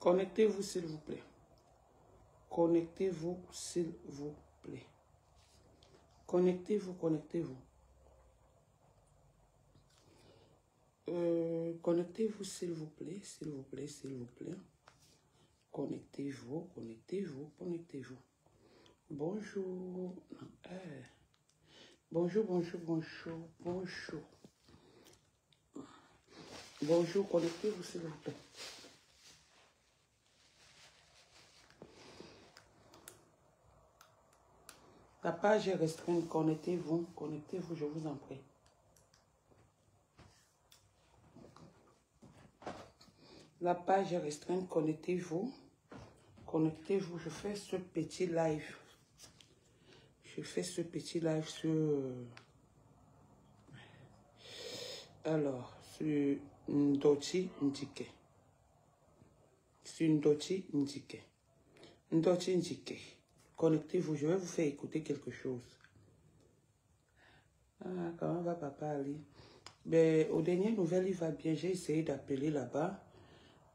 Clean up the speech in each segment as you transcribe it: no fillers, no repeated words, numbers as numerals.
Connectez-vous, s'il vous plaît. Connectez-vous, s'il vous plaît. Connectez-vous, connectez-vous. Connectez-vous, s'il vous plaît, s'il vous plaît, s'il vous plaît. Connectez-vous, connectez-vous, connectez-vous. Bonjour. Bonjour, bonjour, bonjour, bonjour. Bonjour, connectez-vous, s'il vous plaît. La page est restreinte, connectez-vous, connectez-vous, je vous en prie. La page est restreinte, connectez-vous. Connectez-vous, je fais ce petit live. Je fais ce petit live sur... Alors, sur Ndoti Ndike. Sur Ndoti Ndike. Ndoti Ndike. Connectez-vous, je vais vous faire écouter quelque chose. Ah, comment va papa Ali? Ben, aux dernières nouvelles, il va bien. J'ai essayé d'appeler là-bas.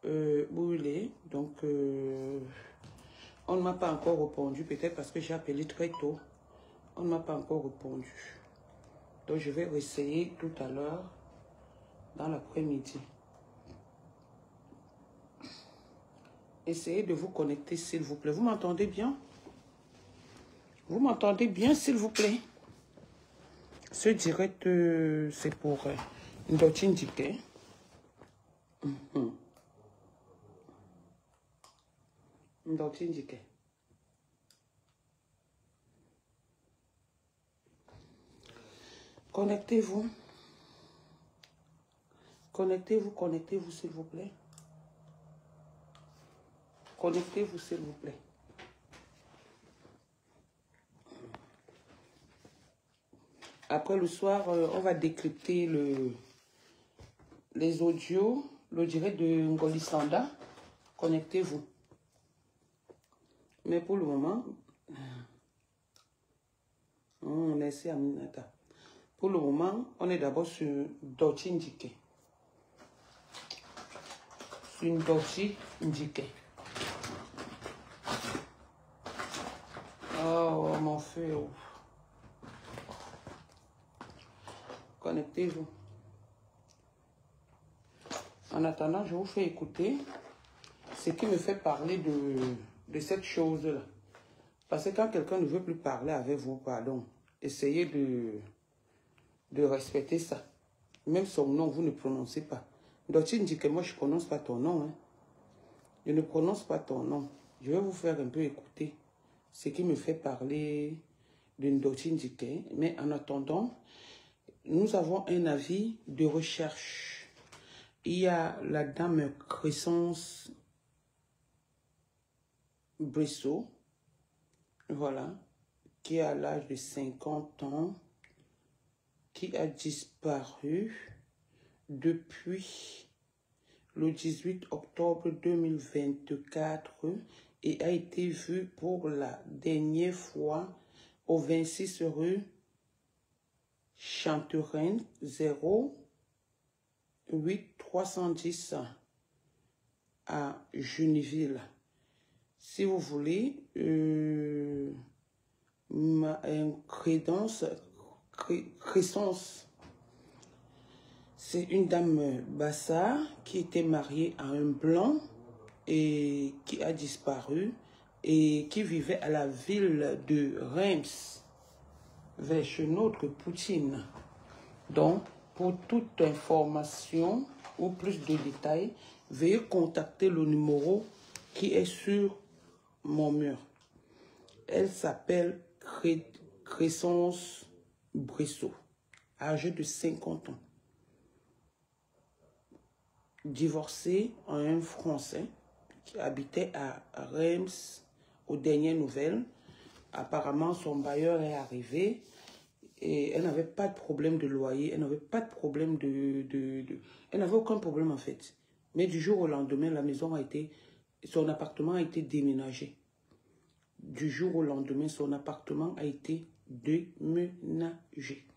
Où il est. Donc, on ne m'a pas encore répondu. Peut-être parce que j'ai appelé très tôt. On ne m'a pas encore répondu. Donc, je vais essayer tout à l'heure, dans l'après-midi. Essayez de vous connecter, s'il vous plaît. Vous m'entendez bien? Vous m'entendez bien, s'il vous plaît? Ce direct, c'est pour Ndoti Ndike. Ndoti Ndike. Connectez-vous. Connectez-vous, connectez-vous, s'il vous plaît. Connectez-vous, s'il vous plaît. Après le soir, on va décrypter les audios, le direct de Ngoli Sanda. Connectez-vous. Mais pour le moment, merci Aminata. Pour le moment, on est d'abord sur Ndoti Ndike. Sur Ndoti Ndike. Oh, mon feu. Connectez-vous. En attendant, je vous fais écouter ce qui me fait parler de cette chose-là. Parce que quand quelqu'un ne veut plus parler avec vous, pardon, essayez de respecter ça. Même son nom, vous ne prononcez pas. Ndoti Ndike, moi, je ne prononce pas ton nom. Hein. Je ne prononce pas ton nom. Je vais vous faire un peu écouter ce qui me fait parler de Ndoti Ndike. Mais en attendant, nous avons un avis de recherche. Il y a la dame Crescence Bressot, voilà, qui a l'âge de 50 ans, qui a disparu depuis le 18 octobre 2024 et a été vue pour la dernière fois au 26 rue Chantereine 08 310 à Juniville. Si vous voulez, Crescence, c'est une dame bassa qui était mariée à un blanc et qui a disparu et qui vivait à la ville de Reims, vers chez notre Poutine. Donc, pour toute information ou plus de détails, veuillez contacter le numéro qui est sur mon mur. Elle s'appelle Crescence Bressot, âgée de 50 ans. Divorcée en un Français qui habitait à Reims aux dernières nouvelles. Apparemment, son bailleur est arrivé et elle n'avait pas de problème de loyer, elle n'avait pas de problème elle n'avait aucun problème en fait. Mais du jour au lendemain, la maison a été, son appartement a été déménagé. Du jour au lendemain, son appartement a été déménagé.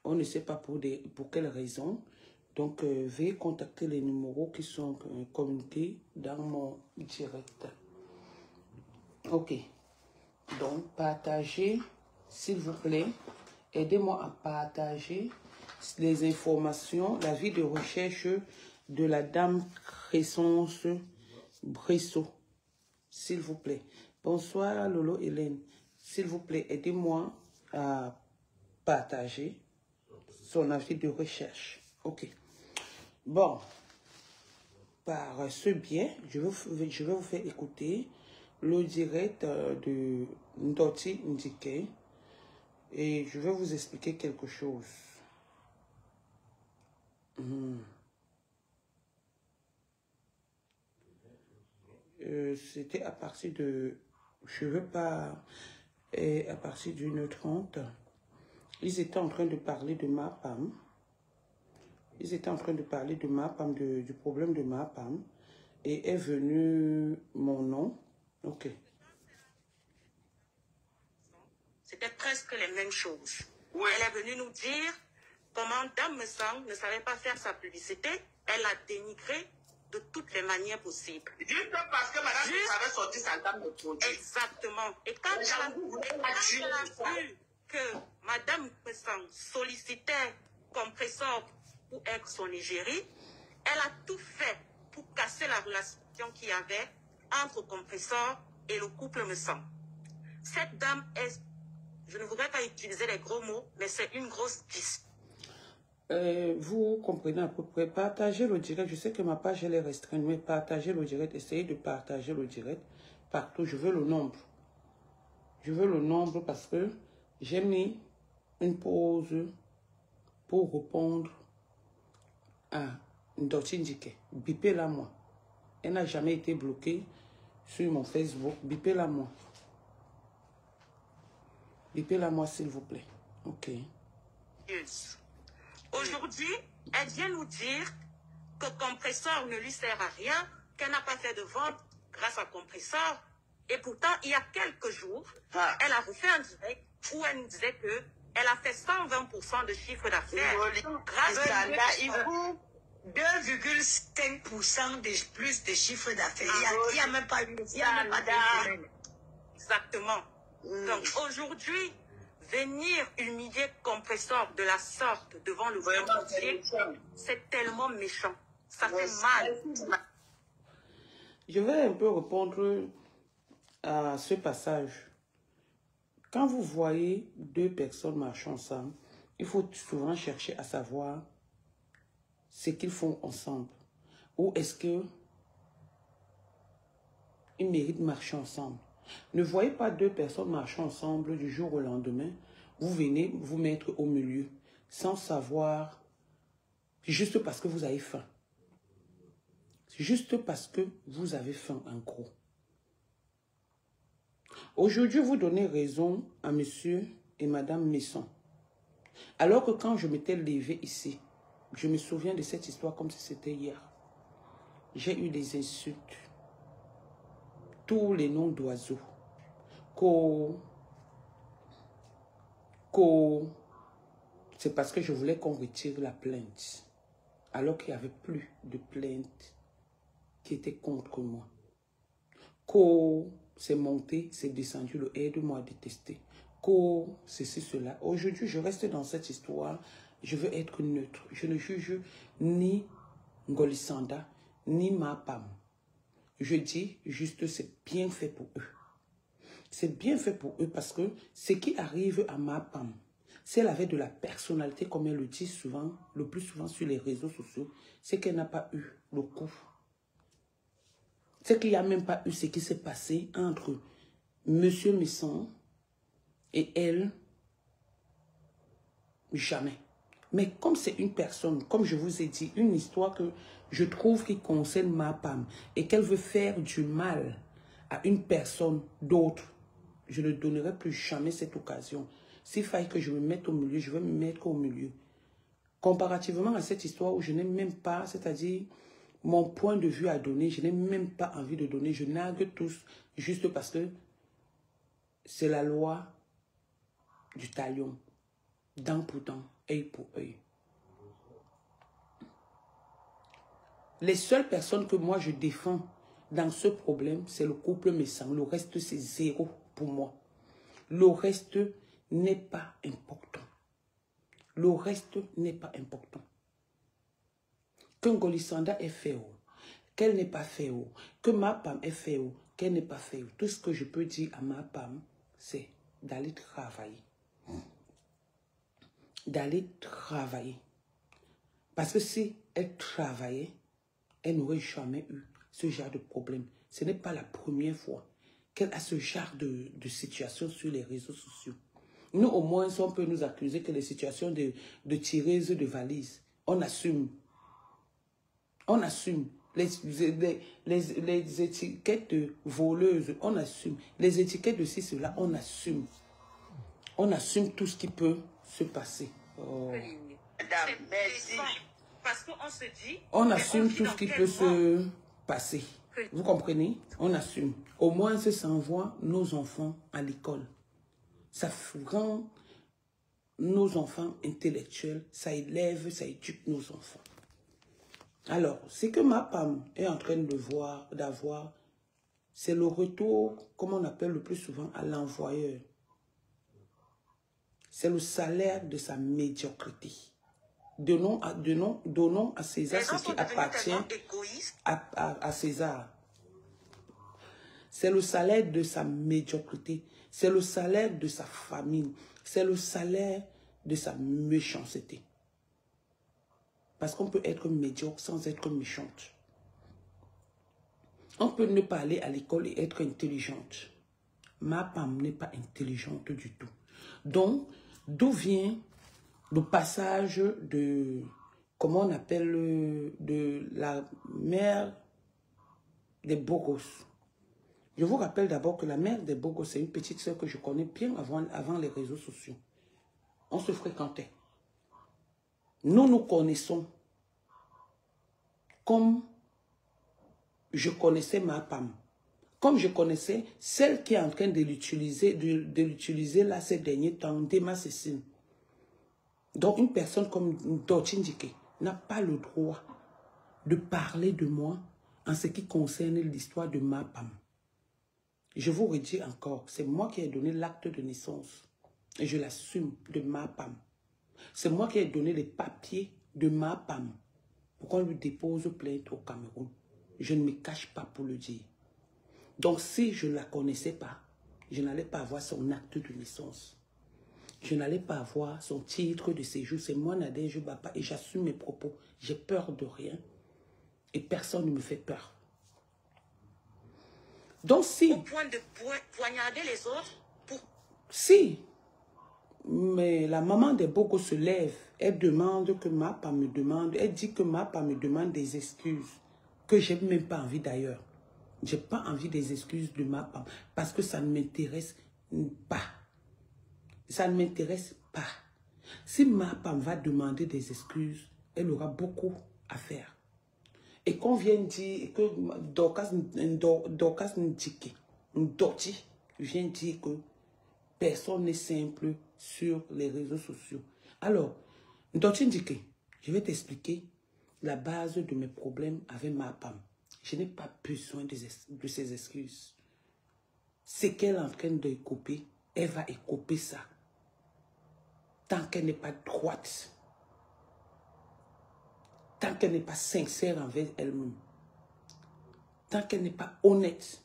On ne sait pas pour quelle raison. Donc, veuillez contacter les numéros qui sont communiqués dans mon direct. Ok. Donc, partagez, s'il vous plaît. Aidez-moi à partager les informations, la vie de recherche de la dame Crescence Bressot. S'il vous plaît. Bonsoir Lolo Hélène. S'il vous plaît, aidez-moi à partager son avis de recherche. Ok. Bon. Par ce biais, je vais vous faire écouter le direct de Ndoti Ndike et je vais vous expliquer quelque chose. C'était à partir de... Je veux pas... à partir d'1h30, ils étaient en train de parler de MAPAM. Ils étaient en train de parler de MAPAM, du problème de MAPAM. Et est venu mon nom. Ok. C'était presque les mêmes choses. Oui. Elle est venue nous dire comment Dame Messang ne savait pas faire sa publicité. Elle a dénigré de toutes les manières possibles. Juste parce que Madame avait sorti sa gamme de produits. Exactement. Et quand elle a vu que Madame Messang sollicitait Compressor pour être son égérie, elle a tout fait pour casser la relation qu'il y avait entre Compressor et le couple Messang. Cette dame est... Je ne voudrais pas utiliser les gros mots, mais c'est une grosse piste. Vous comprenez à peu près. Partagez le direct. Je sais que ma page elle est restreinte, mais partagez le direct. Essayez de partager le direct partout. Je veux le nombre. Je veux le nombre parce que j'ai mis une pause pour répondre à Ndoti Ndike. Bipez-la moi. Elle n'a jamais été bloquée sur mon Facebook. Bipez-la moi. Bipez-la moi s'il vous plaît. Ok. Yes. Aujourd'hui, elle vient nous dire que Compressor ne lui sert à rien, qu'elle n'a pas fait de vente grâce à Compressor. Et pourtant, il y a quelques jours, elle a refait un direct où elle nous disait que elle a fait 120% de chiffre d'affaires grâce à il faut 2,5% de plus de chiffre d'affaires. Il n'y a même pas eu. Exactement. Donc aujourd'hui, venir humilier Compressor de la sorte devant le monde entier, c'est tellement méchant. Ça fait mal. Je vais un peu répondre à ce passage. Quand vous voyez deux personnes marchant ensemble, il faut souvent chercher à savoir ce qu'ils font ensemble. Ou est-ce qu'ils méritent de marcher ensemble. Ne voyez pas deux personnes marchant ensemble du jour au lendemain. Vous venez vous mettre au milieu sans savoir, juste parce que vous avez faim. Juste parce que vous avez faim, en gros. Aujourd'hui, vous donnez raison à monsieur et madame Messon. Alors que quand je m'étais levé ici, je me souviens de cette histoire comme si c'était hier. J'ai eu des insultes. Tous les noms d'oiseaux. C'est parce que je voulais qu'on retire la plainte. Alors qu'il n'y avait plus de plainte qui était contre moi. C'est monté, c'est descendu, le aide-moi à détester. Ceci, cela. Aujourd'hui, je reste dans cette histoire. Je veux être neutre. Je ne juge ni Ngolisanda, ni Mapam. Je dis juste c'est bien fait pour eux. C'est bien fait pour eux parce que ce qui arrive à Mapam, si elle avait de la personnalité, comme elle le dit souvent, le plus souvent sur les réseaux sociaux, c'est qu'elle n'a pas eu le coup. C'est qu'il n'y a même pas eu ce qui s'est passé entre Monsieur Messon et elle. Jamais. Mais comme c'est une personne, comme je vous ai dit, une histoire que je trouve qui concerne Mapam et qu'elle veut faire du mal à une personne d'autre, je ne donnerai plus jamais cette occasion. S'il faille que je me mette au milieu, je vais me mettre au milieu. Comparativement à cette histoire où je n'ai même pas, c'est-à-dire mon point de vue à donner, je n'ai même pas envie de donner, je nargue tous juste parce que c'est la loi du talion. Dent pour dent, œil pour œil. Les seules personnes que moi je défends dans ce problème, c'est le couple Messang. Le reste, c'est zéro pour moi. Le reste n'est pas important. Le reste n'est pas important. Que Ngolisanda est fait, qu'elle n'est pas fait, que ma femme est fait, qu'elle n'est pas fait. Tout ce que je peux dire à ma femme, c'est d'aller travailler. D'aller travailler. Parce que si elle travaillait, elle n'aurait jamais eu ce genre de problème. Ce n'est pas la première fois qu'elle a ce genre de situation sur les réseaux sociaux. Nous, au moins, on peut nous accuser que les situations de tireuses de valises, on assume. On assume. Les étiquettes de voleuses, on assume. Les étiquettes de ci, cela, on assume. On assume tout ce qui peut se passer. Oh. Parce qu'on se dit... On assume tout ce qui peut se passer. Vous comprenez? On assume. Au moins, ça envoie nos enfants à l'école. Ça rend nos enfants intellectuels. Ça élève, ça éduque nos enfants. Alors, ce que ma femme est en train de voir, d'avoir, c'est le retour, comme on appelle le plus souvent, à l'envoyeur. C'est le salaire de sa médiocrité. Donnons à César ce qui appartient à César. C'est le salaire de sa médiocrité. C'est le salaire de sa famine. C'est le salaire de sa méchanceté. Parce qu'on peut être médiocre sans être méchante. On peut ne pas aller à l'école et être intelligente. Ma femme n'est pas intelligente du tout. Donc, d'où vient le passage de, comment on appelle, de la mère des Bogos. Je vous rappelle d'abord que la mère des Bogos, c'est une petite sœur que je connais bien avant les réseaux sociaux. On se fréquentait. Nous nous connaissons comme je connaissais ma femme. Comme je connaissais celle qui est en train de l'utiliser là ces derniers temps, Dema Cécile. Donc une personne comme Dotindike n'a pas le droit de parler de moi en ce qui concerne l'histoire de ma femme. Je vous redis encore, c'est moi qui ai donné l'acte de naissance. Et je l'assume de ma femme. C'est moi qui ai donné les papiers de ma femme pour qu'on lui dépose plainte au Cameroun. Je ne me cache pas pour le dire. Donc si je ne la connaissais pas, je n'allais pas avoir son acte de naissance. Je n'allais pas avoir son titre de séjour. C'est moi, Nadège Bapa, et j'assume mes propos. J'ai peur de rien. Et personne ne me fait peur. Donc si... Au point de poignarder les autres pour... Si... Mais la maman des Bogos se lève. Elle demande que ma femme me demande. Elle dit que ma femme me demande des excuses. Que je n'ai même pas envie d'ailleurs. Je n'ai pas envie des excuses de ma femme. Parce que ça ne m'intéresse pas. Ça ne m'intéresse pas. Si ma femme va demander des excuses, elle aura beaucoup à faire. Et qu'on vienne dire que Dorcas Ndiki vient dire que personne n'est simple sur les réseaux sociaux. Alors, Ndoti Ndike, je vais t'expliquer la base de mes problèmes avec ma femme. Je n'ai pas besoin de ses excuses. Ce qu'elle est en train de couper, elle va écoper ça. Tant qu'elle n'est pas droite. Tant qu'elle n'est pas sincère envers elle-même. Tant qu'elle n'est pas honnête.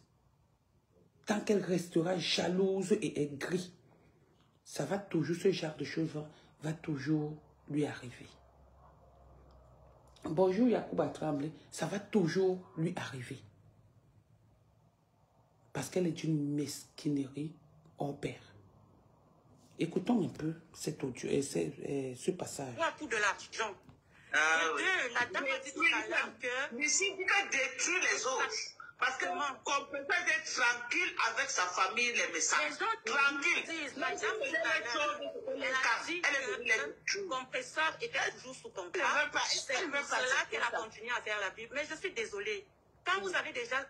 Tant qu'elle restera jalouse et aigrie. Ça va toujours, ce genre de choses va toujours lui arriver. Bonjour Yacouba Tremblay, ça va toujours lui arriver. Parce qu'elle est d'une mesquinerie hors pair. Écoutons un peu cet audio et ce passage. Pour de l'argent. La dame a dit tout à l'heure que... Mais si tu veux détruire les autres, parce qu'on peut pas être tranquille avec sa famille, les messages. Tranquille. La dame tout à l'heure, elle a dit que le compresseur était toujours sous contrat. C'est pour cela qu'elle a continué à faire la Bible. Mais je suis désolée. Quand vous avez déjà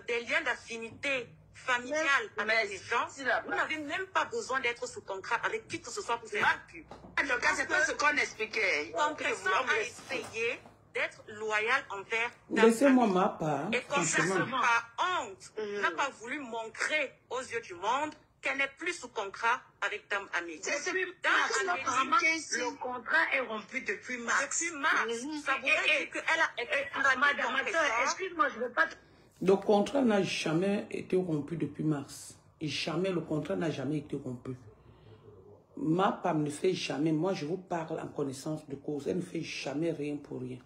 des liens d'affinité familiale avec les gens, vous n'avez même pas besoin d'être sous contrat avec qui que ce soit pour faire la pub. En tout cas, c'est pas ce qu'on expliquait. Compresseur a essayé d'être loyal envers Laissez-moi ma part. Et comme ça, par honte, n'a pas voulu montrer aux yeux du monde qu'elle n'est plus sous contrat avec Dame Amélie. Le contrat est rompu depuis mars. Depuis mars. Ça voudrait dire qu'elle a été madame, excuse-moi, je ne veux pas... Le contrat n'a jamais été rompu depuis mars. Et jamais, le contrat n'a jamais été rompu. Ma femme ne fait jamais, moi je vous parle en connaissance de cause, elle ne fait jamais rien pour rien.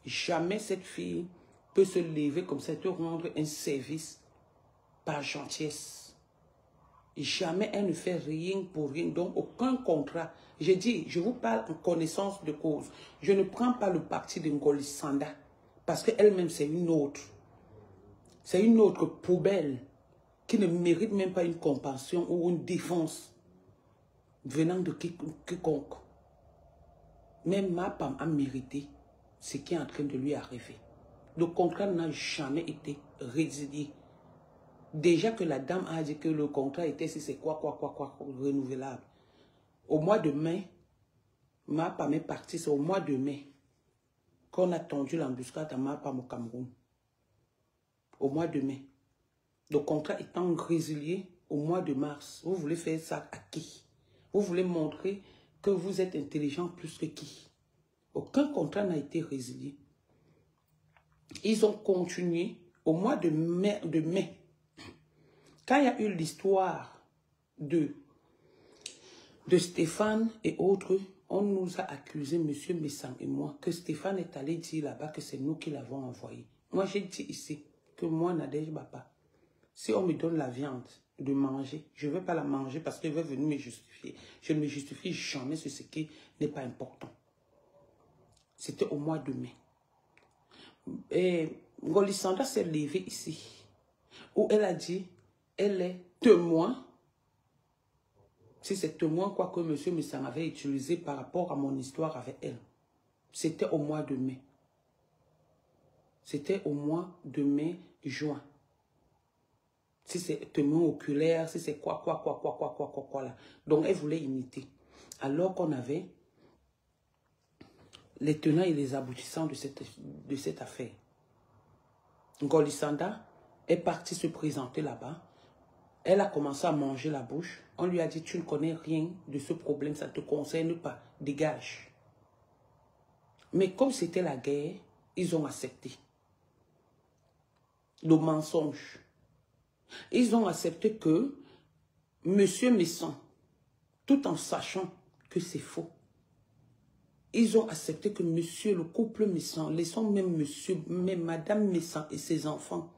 Jamais cette fille peut se lever comme ça et te rendre un service par gentillesse. Jamais elle ne fait rien pour rien, donc aucun contrat. J'ai dit, je vous parle en connaissance de cause. Je ne prends pas le parti de Ngoli Sanda, parce qu'elle-même c'est une autre. C'est une autre poubelle qui ne mérite même pas une compassion ou une défense venant de quiconque. Même ma femme a mérité ce qui est en train de lui arriver. Le contrat n'a jamais été résilié. Déjà que la dame a dit que le contrat était, si c'est quoi, renouvelable. Au mois de mai, ma femme est partie, c'est au mois de mai qu'on a tendu l'embuscade à ma femme au Cameroun. Au mois de mai. Le contrat étant résilié au mois de mars. Vous voulez faire ça à qui? Vous voulez montrer que vous êtes intelligent plus que qui? Aucun contrat n'a été résilié. Ils ont continué au mois de mai. Quand il y a eu l'histoire de Stéphane et autres, on nous a accusé, M. Messang et moi, que Stéphane est allé dire là-bas que c'est nous qui l'avons envoyé. Moi, j'ai dit ici que moi, Nadège Bapa, si on me donne la viande de manger, je ne vais pas la manger parce qu'il veut venir me justifier. Je ne me justifie jamais sur ce qui n'est pas important. C'était au mois de mai. Et Ngoli Sanda s'est levée ici, où elle a dit, elle est témoin. Si c'est témoin, quoi que M. Messang avait utilisé par rapport à mon histoire avec elle. C'était au mois de mai. C'était au mois de mai, juin. Si c'est témoin oculaire, si c'est quoi là. Donc elle voulait imiter. Alors qu'on avait les tenants et les aboutissants de cette affaire. Ngoli Sanda est partie se présenter là-bas. Elle a commencé à manger la bouche. On lui a dit, tu ne connais rien de ce problème, ça ne te concerne pas, dégage. Mais comme c'était la guerre, ils ont accepté le mensonge. Ils ont accepté que M. Messang, tout en sachant que c'est faux, ils ont accepté que monsieur, le couple Messang, laissons même monsieur, même Madame Messang et ses enfants,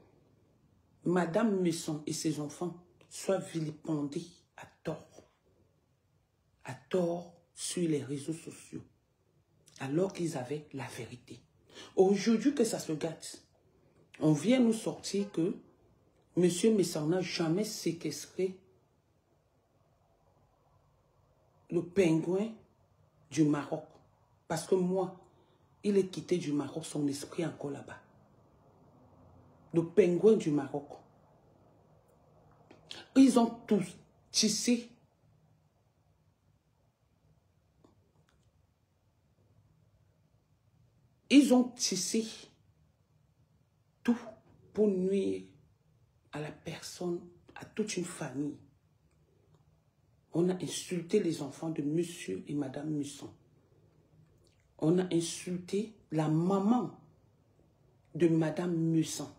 Madame Messang et ses enfants, soient vilipendés à tort sur les réseaux sociaux, alors qu'ils avaient la vérité. Aujourd'hui que ça se gâte, on vient nous sortir que M. Messang n'a jamais séquestré le pingouin du Maroc. Parce que moi, il est quitté du Maroc, son esprit encore là-bas. Le pingouin du Maroc. Ils ont tous tissé tout pour nuire à la personne, à toute une famille. On a insulté les enfants de monsieur et madame Messang. On a insulté la maman de madame Messang.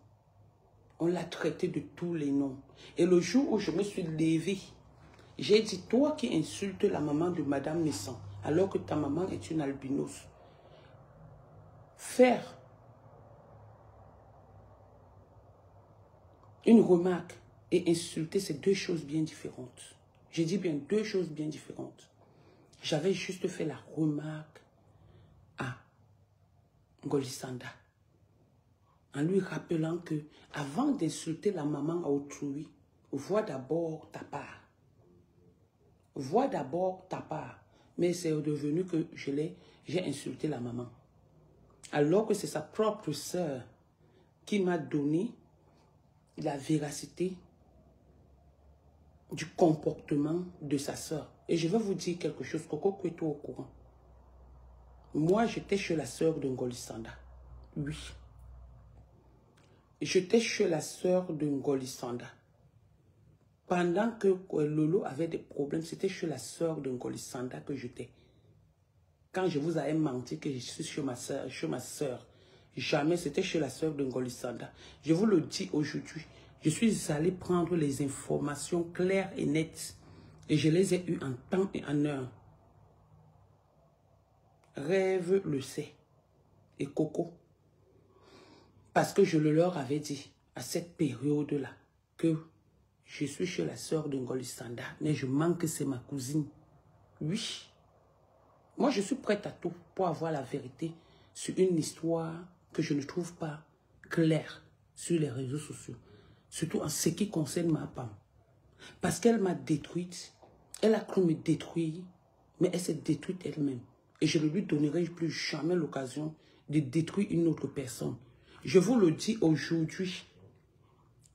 On l'a traité de tous les noms. Et le jour où je me suis levée, j'ai dit, toi qui insultes la maman de madame Messang, alors que ta maman est une albinos, faire une remarque et insulter, c'est deux choses bien différentes. J'ai dit bien deux choses bien différentes. J'avais juste fait la remarque à Ngoli Sanda, en lui rappelant que avant d'insulter la maman à autrui, vois d'abord ta part. Vois d'abord ta part. Mais c'est devenu que j'ai insulté la maman. Alors que c'est sa propre sœur qui m'a donné la véracité du comportement de sa sœur. Et je vais vous dire quelque chose, Coco Kweto au courant. Moi, j'étais chez la sœur de Ngoli Sanda. Oui. J'étais chez la sœur de Ngoli Sanda. Pendant que Lolo avait des problèmes, c'était chez la sœur de Ngoli Sanda que j'étais. Quand je vous avais menti que je suis chez ma sœur, jamais, c'était chez la sœur de Ngoli Sanda. Je vous le dis aujourd'hui, je suis allé prendre les informations claires et nettes. Et je les ai eues en temps et en heure. Rêve le sait. Et Coco. Parce que je le leur avais dit, à cette période-là, que je suis chez la sœur de Ngoli Sanda, mais je manque, c'est ma cousine. Oui. Moi, je suis prête à tout pour avoir la vérité sur une histoire que je ne trouve pas claire sur les réseaux sociaux. Surtout en ce qui concerne ma femme. Parce qu'elle m'a détruite. Elle a cru me détruire, mais elle s'est détruite elle-même. Et je ne lui donnerai plus jamais l'occasion de détruire une autre personne. Je vous le dis aujourd'hui.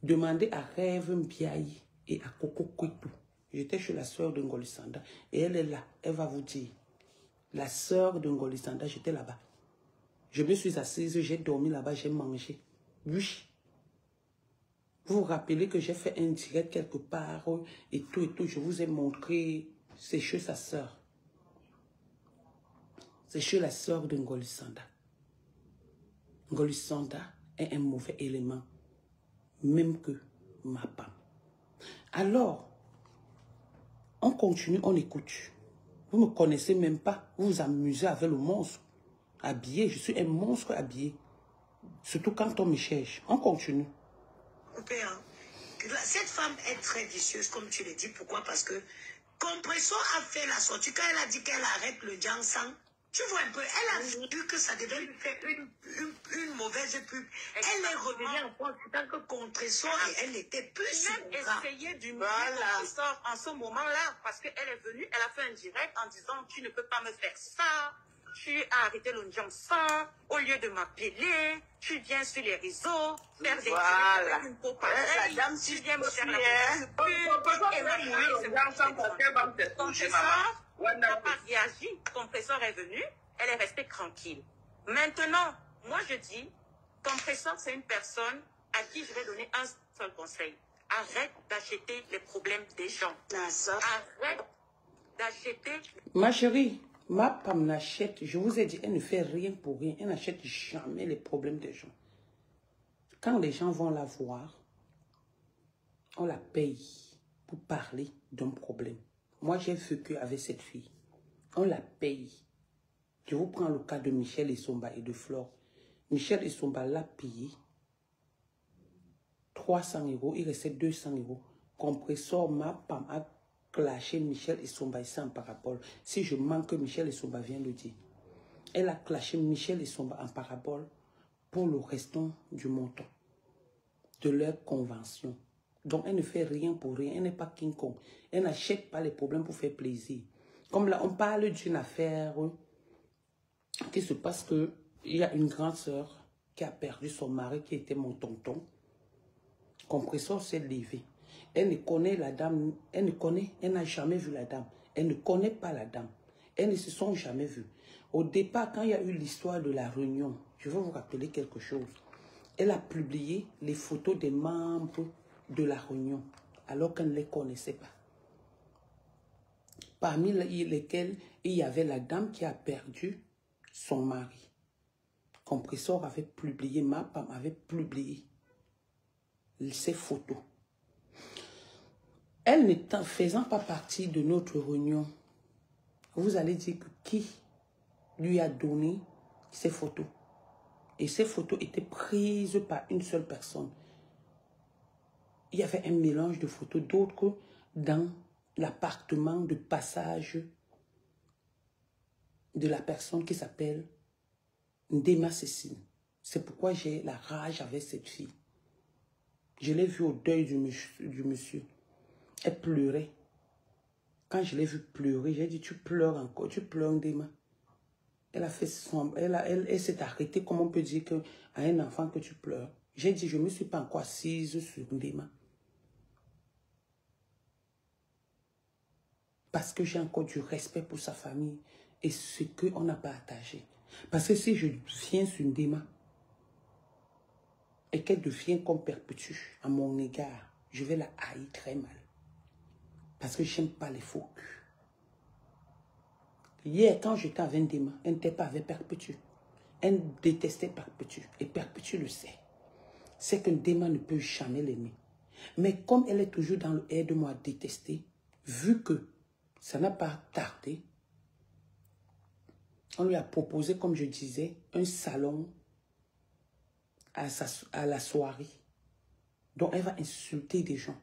Demandez à Rêve Mbiaye et à Coco Kwetu. J'étais chez la sœur de Ngoli Sanda et elle est là. Elle va vous dire. La sœur de Ngoli Sanda, j'étais là-bas. Je me suis assise, j'ai dormi là-bas, j'ai mangé. Oui. Vous vous rappelez que j'ai fait un direct quelque part et tout. Je vous ai montré, c'est chez sa sœur. C'est chez la sœur de Ngoli Sanda. Ngoli Sanda est un mauvais élément, même que ma femme. Alors, on continue, on écoute. Vous ne me connaissez même pas. Vous vous amusez avec le monstre habillé. Je suis un monstre habillé. Surtout quand on me cherche. On continue. Cette femme est très vicieuse, comme tu le dis. Pourquoi? Parce que Compresso a fait la sortie. Quand elle a dit qu'elle arrête le Jansang, tu vois un peu, elle a vu que ça devait lui faire une mauvaise pub. Elle est revenue en France en tant que Compresso et elle était plus même essayé d'humilier Compressor en ce moment-là, parce qu'elle est venue, elle a fait un direct en disant tu ne peux pas me faire ça, tu as arrêté le Jansang, au lieu de m'appeler, tu viens sur les réseaux, faire des directs avec une peau pareille, tu viens me faire la pub, et moi, Compressor n'a pas réagi, Compressor est venu, elle est restée tranquille. Maintenant, moi je dis, Compressor c'est une personne à qui je vais donner un seul conseil. Arrête d'acheter les problèmes des gens. Arrête d'acheter... Ma chérie, ma femme n'achète, je vous ai dit, elle ne fait rien pour rien. Elle n'achète jamais les problèmes des gens. Quand les gens vont la voir, on la paye pour parler d'un problème. Moi, j'ai vécu avec cette fille. On la paye. Je vous prends le cas de Michel Essomba et de Flore. Michel Essomba l'a payé 300 €. Il restait 200 €. Compressor, ma femme a clashé Michel Essomba ici en parabole. Si je manque, Michel Essomba vient le dire. Elle a clashé Michel Essomba en parabole pour le restant du montant de leur convention. Donc, elle ne fait rien pour rien. Elle n'est pas King Kong. Elle n'achète pas les problèmes pour faire plaisir. Comme là, on parle d'une affaire qui se passe que il y a une grande sœur qui a perdu son mari qui était mon tonton. Compressor s'est levé. Elle ne connaît la dame, elle n'a jamais vu la dame. Elle ne connaît pas la dame. Elles ne se sont jamais vues. Au départ, quand il y a eu l'histoire de la réunion, je vais vous rappeler quelque chose. Elle a publié les photos des membres de la réunion, alors qu'elle ne les connaissait pas. Parmi lesquels il y avait la dame qui a perdu son mari. Compressor avait publié, ma femme avait publié ces photos. Elle n'étant faisant pas partie de notre réunion, vous allez dire que qui lui a donné ces photos? Et ces photos étaient prises par une seule personne. Il y avait un mélange de photos d'autres dans l'appartement de passage de la personne qui s'appelle Ndema Cécile. C'est pourquoi j'ai la rage avec cette fille. Je l'ai vue au deuil du monsieur. Elle pleurait. Quand je l'ai vue pleurer, j'ai dit, tu pleures encore, tu pleures Ndema. Elle a fait son... Elle s'est arrêtée, comme on peut dire à un enfant que tu pleures. J'ai dit, je ne me suis pas encore assise sur Ndema. Parce que j'ai encore du respect pour sa famille. et ce qu'on n'a pas partagé. Parce que si je viens sur Ndema et qu'elle devient comme Perpétue à mon égard, je vais la haïr très mal. Parce que je n'aime pas les faux culs. Hier, quand j'étais avec Ndema, elle n'était pas avec Perpétue. Elle détestait Perpétue. Et Perpétue le sait. C'est que Ndema ne peut jamais l'aimer. Mais comme elle est toujours dans le aide-moi à détester, vu que ça n'a pas tardé, on lui a proposé, comme je disais, un salon à la soirée. Donc elle va insulter des gens.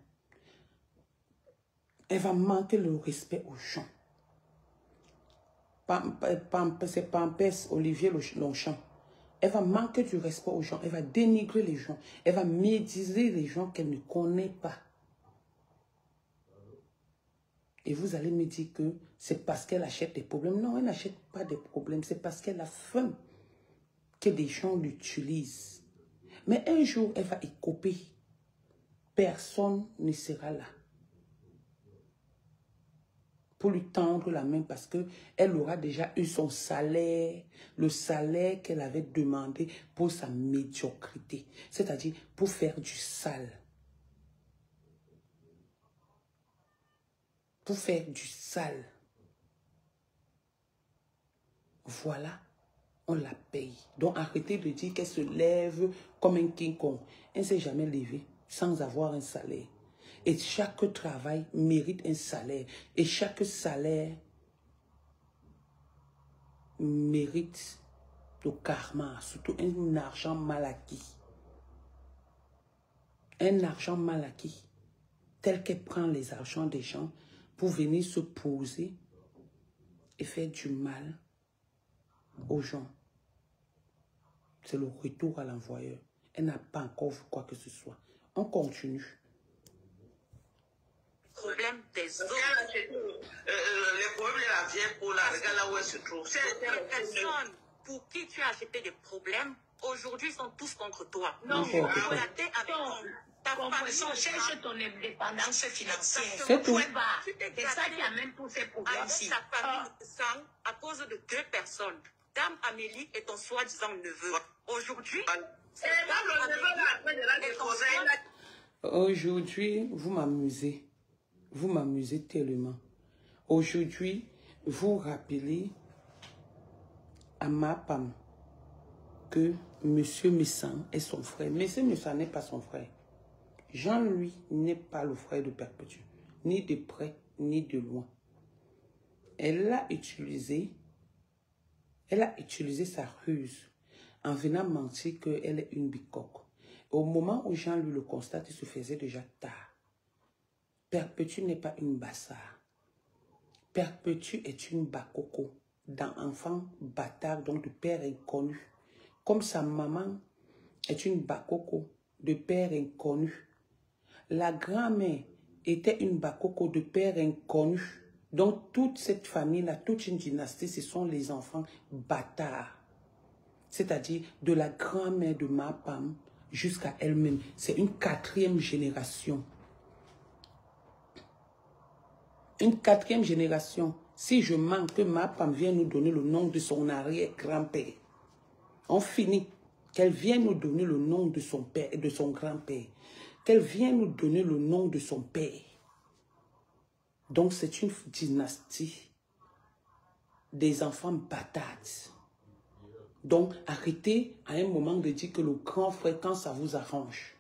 Elle va manquer le respect aux gens. C'est Pampès Olivier Longchamp. Elle va manquer du respect aux gens. Elle va dénigrer les gens. Elle va médiser les gens qu'elle ne connaît pas. Et vous allez me dire que c'est parce qu'elle achète des problèmes. Non, elle n'achète pas des problèmes. C'est parce qu'elle a faim que des gens l'utilisent. Mais un jour, elle va écoper. Personne ne sera là pour lui tendre la main parce qu'elle aura déjà eu son salaire, le salaire qu'elle avait demandé pour sa médiocrité. C'est-à-dire pour faire du sale. Pour faire du sale. Voilà, on la paye. Donc arrêtez de dire qu'elle se lève comme un King Kong. Elle ne s'est jamais levée sans avoir un salaire. Et chaque travail mérite un salaire. Et chaque salaire mérite le karma, surtout un argent mal acquis. Un argent mal acquis. Tel qu'elle prend les argents des gens pour venir se poser et faire du mal aux gens. C'est le retour à l'envoyeur. Elle n'a pas encore vu quoi que ce soit. On continue. Problème des autres. Les problèmes de la vieille peau, là, regarde là où elle se trouve. Les personnes pour qui tu as acheté des problèmes, aujourd'hui sont tous contre toi. Non, tu es avec ta famille. Cherche ton indépendance financière. C'est tout. C'est ça qui amène tous ces problèmes Avec ici. ta famille sang à cause de 2 personnes. Dame Amélie et ton soi-disant neveu. Aujourd'hui, aujourd'hui, vous m'amusez. Vous m'amusez tellement. Aujourd'hui, vous rappelez à ma femme que Monsieur Messan est son frère. Monsieur Messan n'est pas son frère. Jean-Louis n'est pas le frère de Perpétue. Ni de près, ni de loin. Elle a utilisé sa ruse en venant mentir qu'elle est une bicoque. Au moment où Jean-Louis le constate, il se faisait déjà tard. Perpétue n'est pas une bassard. Perpétue est une bakoko, d'un enfant bâtard, donc de père inconnu. Comme sa maman est une bakoko, de père inconnu. La grand-mère était une bakoko, de père inconnu. Donc toute cette famille-là, toute une dynastie, ce sont les enfants bâtards. C'est-à-dire de la grand-mère de ma femme jusqu'à elle-même. C'est une 4e génération. Une 4e génération. Si je manque que ma femme vienne nous donner le nom de son arrière-grand-père, on finit. Qu'elle vienne nous donner le nom de son père et de son grand-père. Qu'elle vienne nous donner le nom de son père. Donc c'est une dynastie des enfants bâtards. Donc arrêtez à un moment de dire que le grand frère, quand ça vous arrange,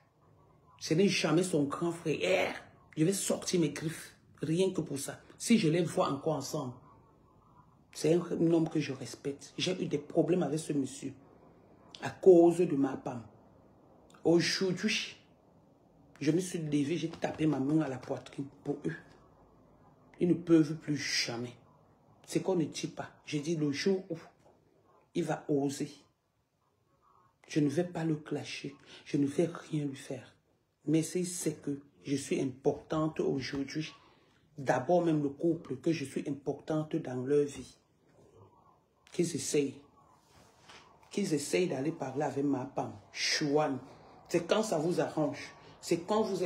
ce n'est jamais son grand frère. Je vais sortir mes griffes. Rien que pour ça. Si je les vois encore ensemble, c'est un homme que je respecte. J'ai eu des problèmes avec ce monsieur à cause de ma femme. Aujourd'hui, je me suis levé, j'ai tapé ma main à la poitrine pour eux. Ils ne peuvent plus jamais. C'est qu'on ne dit pas. J'ai dit le jour où il va oser, je ne vais pas le clasher. Je ne vais rien lui faire. Mais c'est que je suis importante aujourd'hui. D'abord même le couple, que je suis importante dans leur vie. Qu'ils essayent. Qu'ils essayent d'aller parler avec ma femme. Chouane. C'est quand ça vous arrange. C'est quand vous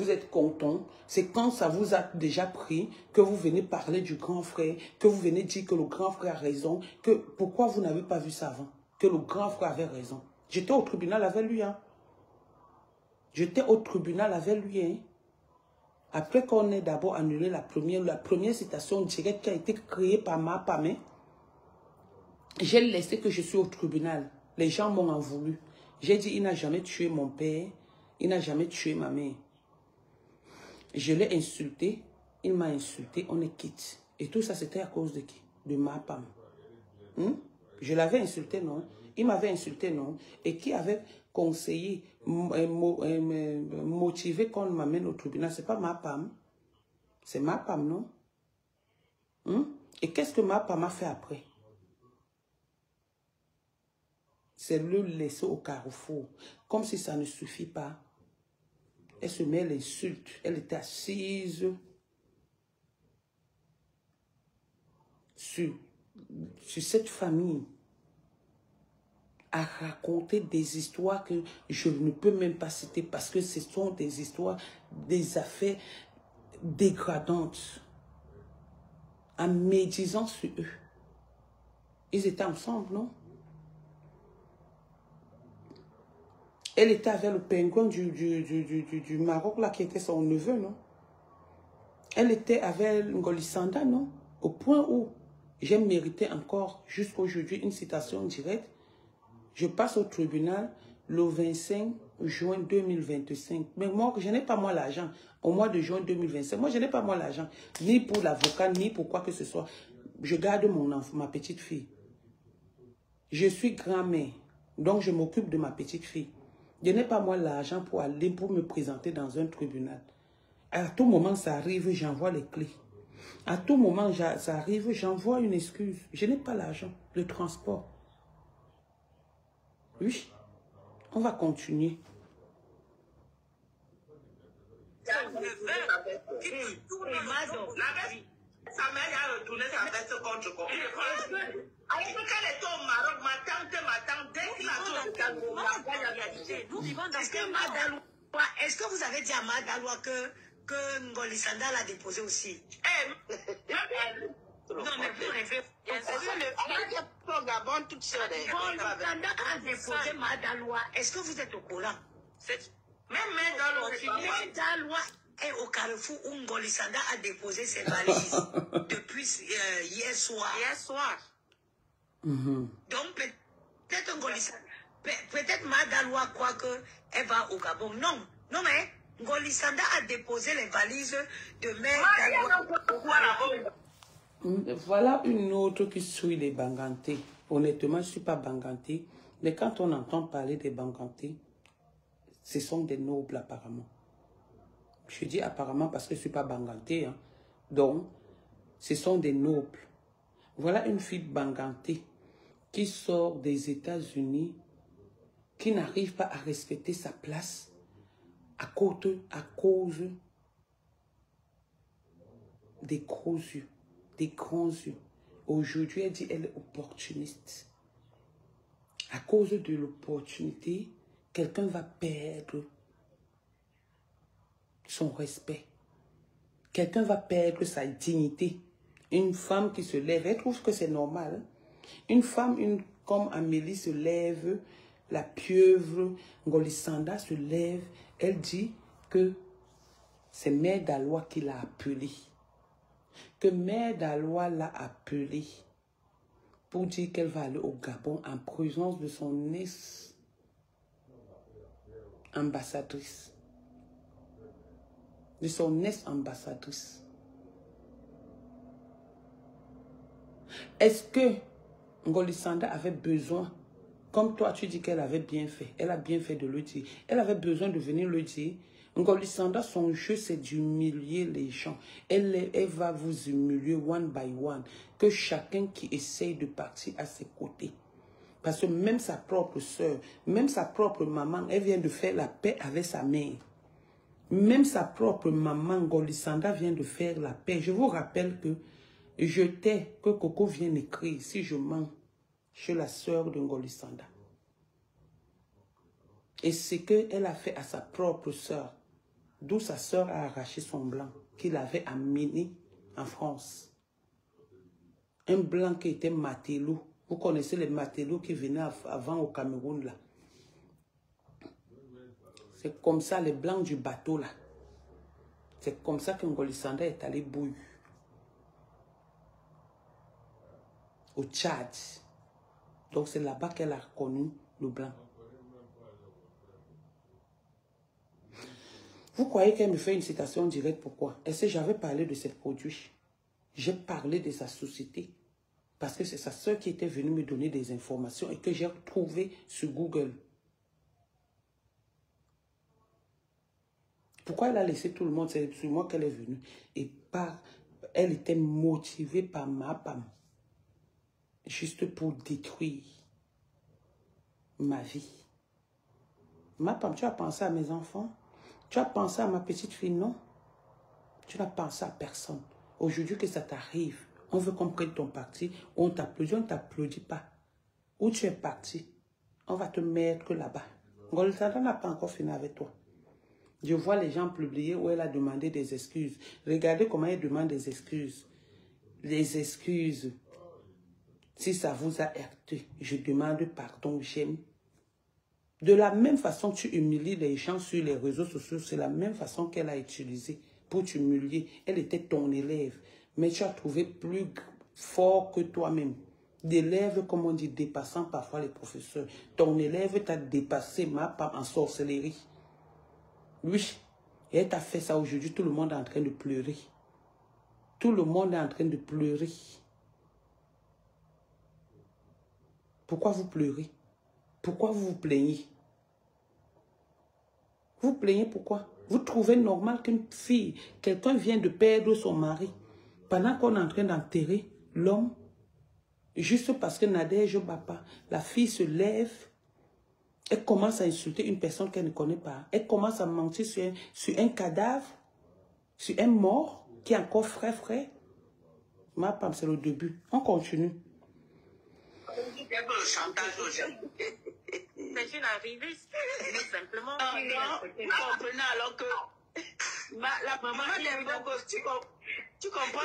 êtes content, c'est quand ça vous a déjà pris, que vous venez parler du grand frère, que vous venez dire que le grand frère a raison, que pourquoi vous n'avez pas vu ça avant, que le grand frère avait raison. J'étais au tribunal avec lui, hein. J'étais au tribunal avec lui, hein. Après qu'on ait d'abord annulé la première citation directe qui a été créée par ma PAME, j'ai laissé que je suis au tribunal. Les gens m'ont en voulu. J'ai dit, il n'a jamais tué mon père, il n'a jamais tué ma mère. Je l'ai insulté, il m'a insulté, on est quitte. Et tout ça, c'était à cause de qui? De ma PAME. Je l'avais insulté, non? Il m'avait insulté, non? Et qui avait conseillé, motivé qu'on m'amène au tribunal? C'est pas ma PAME. C'est ma PAME, non? Et qu'est-ce que ma PAME a fait après? C'est le laisser au carrefour. Comme si ça ne suffit pas. Elle se met à l'insulte. Elle était assise sur cette famille, à raconter des histoires que je ne peux même pas citer parce que ce sont des histoires, des affaires dégradantes, en médisant sur eux. Ils étaient ensemble, non? Elle était avec le pingouin du Maroc, là, qui était son neveu, non? Elle était avec Ngolisanda, non? Au point où j'ai mérité encore, jusqu'aujourd'hui, une citation directe. Je passe au tribunal le 25 juin 2025. Mais moi, je n'ai pas moi l'argent. Au mois de juin 2025, moi, je n'ai pas moi l'argent. Ni pour l'avocat, ni pour quoi que ce soit. Je garde mon enfant, ma petite fille. Je suis grand-mère. Donc, je m'occupe de ma petite fille. Je n'ai pas moi l'argent pour aller, pour me présenter dans un tribunal. À tout moment, ça arrive, j'envoie les clés. À tout moment, ça arrive, j'envoie une excuse. Je n'ai pas l'argent, le transport. Oui, on va continuer. Sa mère a retourné sa veste contre quoi. Alors qu'elle était au Maroc, ma tante, dès qu'il a est-ce que vous avez dit à Madaloua que Ngolisanda l'a déposé aussi? Non, mais vous rêvez. Au Gabon, toute seule. Ngolisanda a déposé Madaloua. Est-ce que vous êtes au courant? Même Madaloua est au carrefour où Ngolisanda a déposé ses valises depuis hier soir. Hier soir. Donc, peut-être Ngolisanda, peut-être Madaloua croit qu'elle va au Gabon. Non, non, mais Ngolisanda a déposé les valises de Madaloua. Voilà une autre qui suit les Banganté. Honnêtement, je ne suis pas Banganté. Mais quand on entend parler des Banganté, ce sont des nobles apparemment. Je dis apparemment parce que je ne suis pas Banganté. Hein. Donc, ce sont des nobles. Voilà une fille Banganté qui sort des États-Unis, qui n'arrive pas à respecter sa place à cause des gros yeux, des grands yeux. Aujourd'hui, elle dit qu'elle est opportuniste. À cause de l'opportunité, quelqu'un va perdre son respect. Quelqu'un va perdre sa dignité. Une femme qui se lève, elle trouve que c'est normal. Une femme comme Amélie se lève, la pieuvre, Ngolisanda se lève, elle dit que c'est Mère Daloua qui l'a appelée. Que Mère Daloua l'a appelée pour dire qu'elle va aller au Gabon en présence de son ex-ambassadrice. De son ex-ambassadrice. Est-ce que Ngolisanda avait besoin, comme toi tu dis qu'elle avait bien fait, elle a bien fait de le dire, elle avait besoin de venir le dire. Ngolisanda, son jeu c'est d'humilier les gens. Elle va vous humilier one by one, que chacun qui essaye de partir à ses côtés. Parce que même sa propre soeur, même sa propre maman, elle vient de faire la paix avec sa mère. Même sa propre maman, Ngolisanda, vient de faire la paix. Je vous rappelle que je t'ai, que Coco vient écrire, si je mens, chez la sœur de Ngolisanda. Et ce qu'elle a fait à sa propre sœur, d'où sa sœur a arraché son blanc, qu'il avait amené en France. Un blanc qui était matelot. Vous connaissez les matelots qui venaient avant au Cameroun, là. C'est comme ça, les blancs du bateau, là. C'est comme ça que Ngoli Sanda est allé bouillir. Au Tchad. Donc c'est là-bas qu'elle a reconnu le blanc. Vous croyez qu'elle me fait une citation directe? Pourquoi? Est-ce que j'avais parlé de ses produits? J'ai parlé de sa société. Parce que c'est sa soeur qui était venue me donner des informations et que j'ai retrouvé sur Google. Pourquoi elle a laissé tout le monde? C'est sur moi qu'elle est venue. Et elle était motivée par Mapam. Juste pour détruire ma vie. Mapam, tu as pensé à mes enfants? Tu as pensé à ma petite fille? Non. Tu n'as pensé à personne. Aujourd'hui que ça t'arrive, on veut qu'on prenne ton parti, on t'applaudit, on ne t'applaudit pas. Où tu es parti? On va te mettre là-bas. Ngoli Sanda n'a pas encore fini avec toi. Je vois les gens publier où elle a demandé des excuses. Regardez comment elle demande des excuses. Les excuses. Si ça vous a heurté, je demande pardon, j'aime. De la même façon que tu humilies les gens sur les réseaux sociaux, c'est la même façon qu'elle a utilisé pour t'humilier. Elle était ton élève, mais tu as trouvé plus fort que toi-même. D'élèves, comme on dit, dépassant parfois les professeurs. Ton élève t'a dépassé, en sorcellerie. Oui, et elle t'a fait ça aujourd'hui. Tout le monde est en train de pleurer. Tout le monde est en train de pleurer. Pourquoi vous pleurez? Pourquoi vous vous plaignez? Vous plaignez pourquoi? Vous trouvez normal qu'une fille, quelqu'un vient de perdre son mari, pendant qu'on est en train d'enterrer l'homme, juste parce que Nadège Bapa, la fille se lève, elle commence à insulter une personne qu'elle ne connaît pas. Elle commence à mentir sur un cadavre, sur un mort qui est encore frais. Ma femme, c'est le début. On continue. C'est une arrivée, mais simplement. Non, vous comprenez alors que la maman tu comprends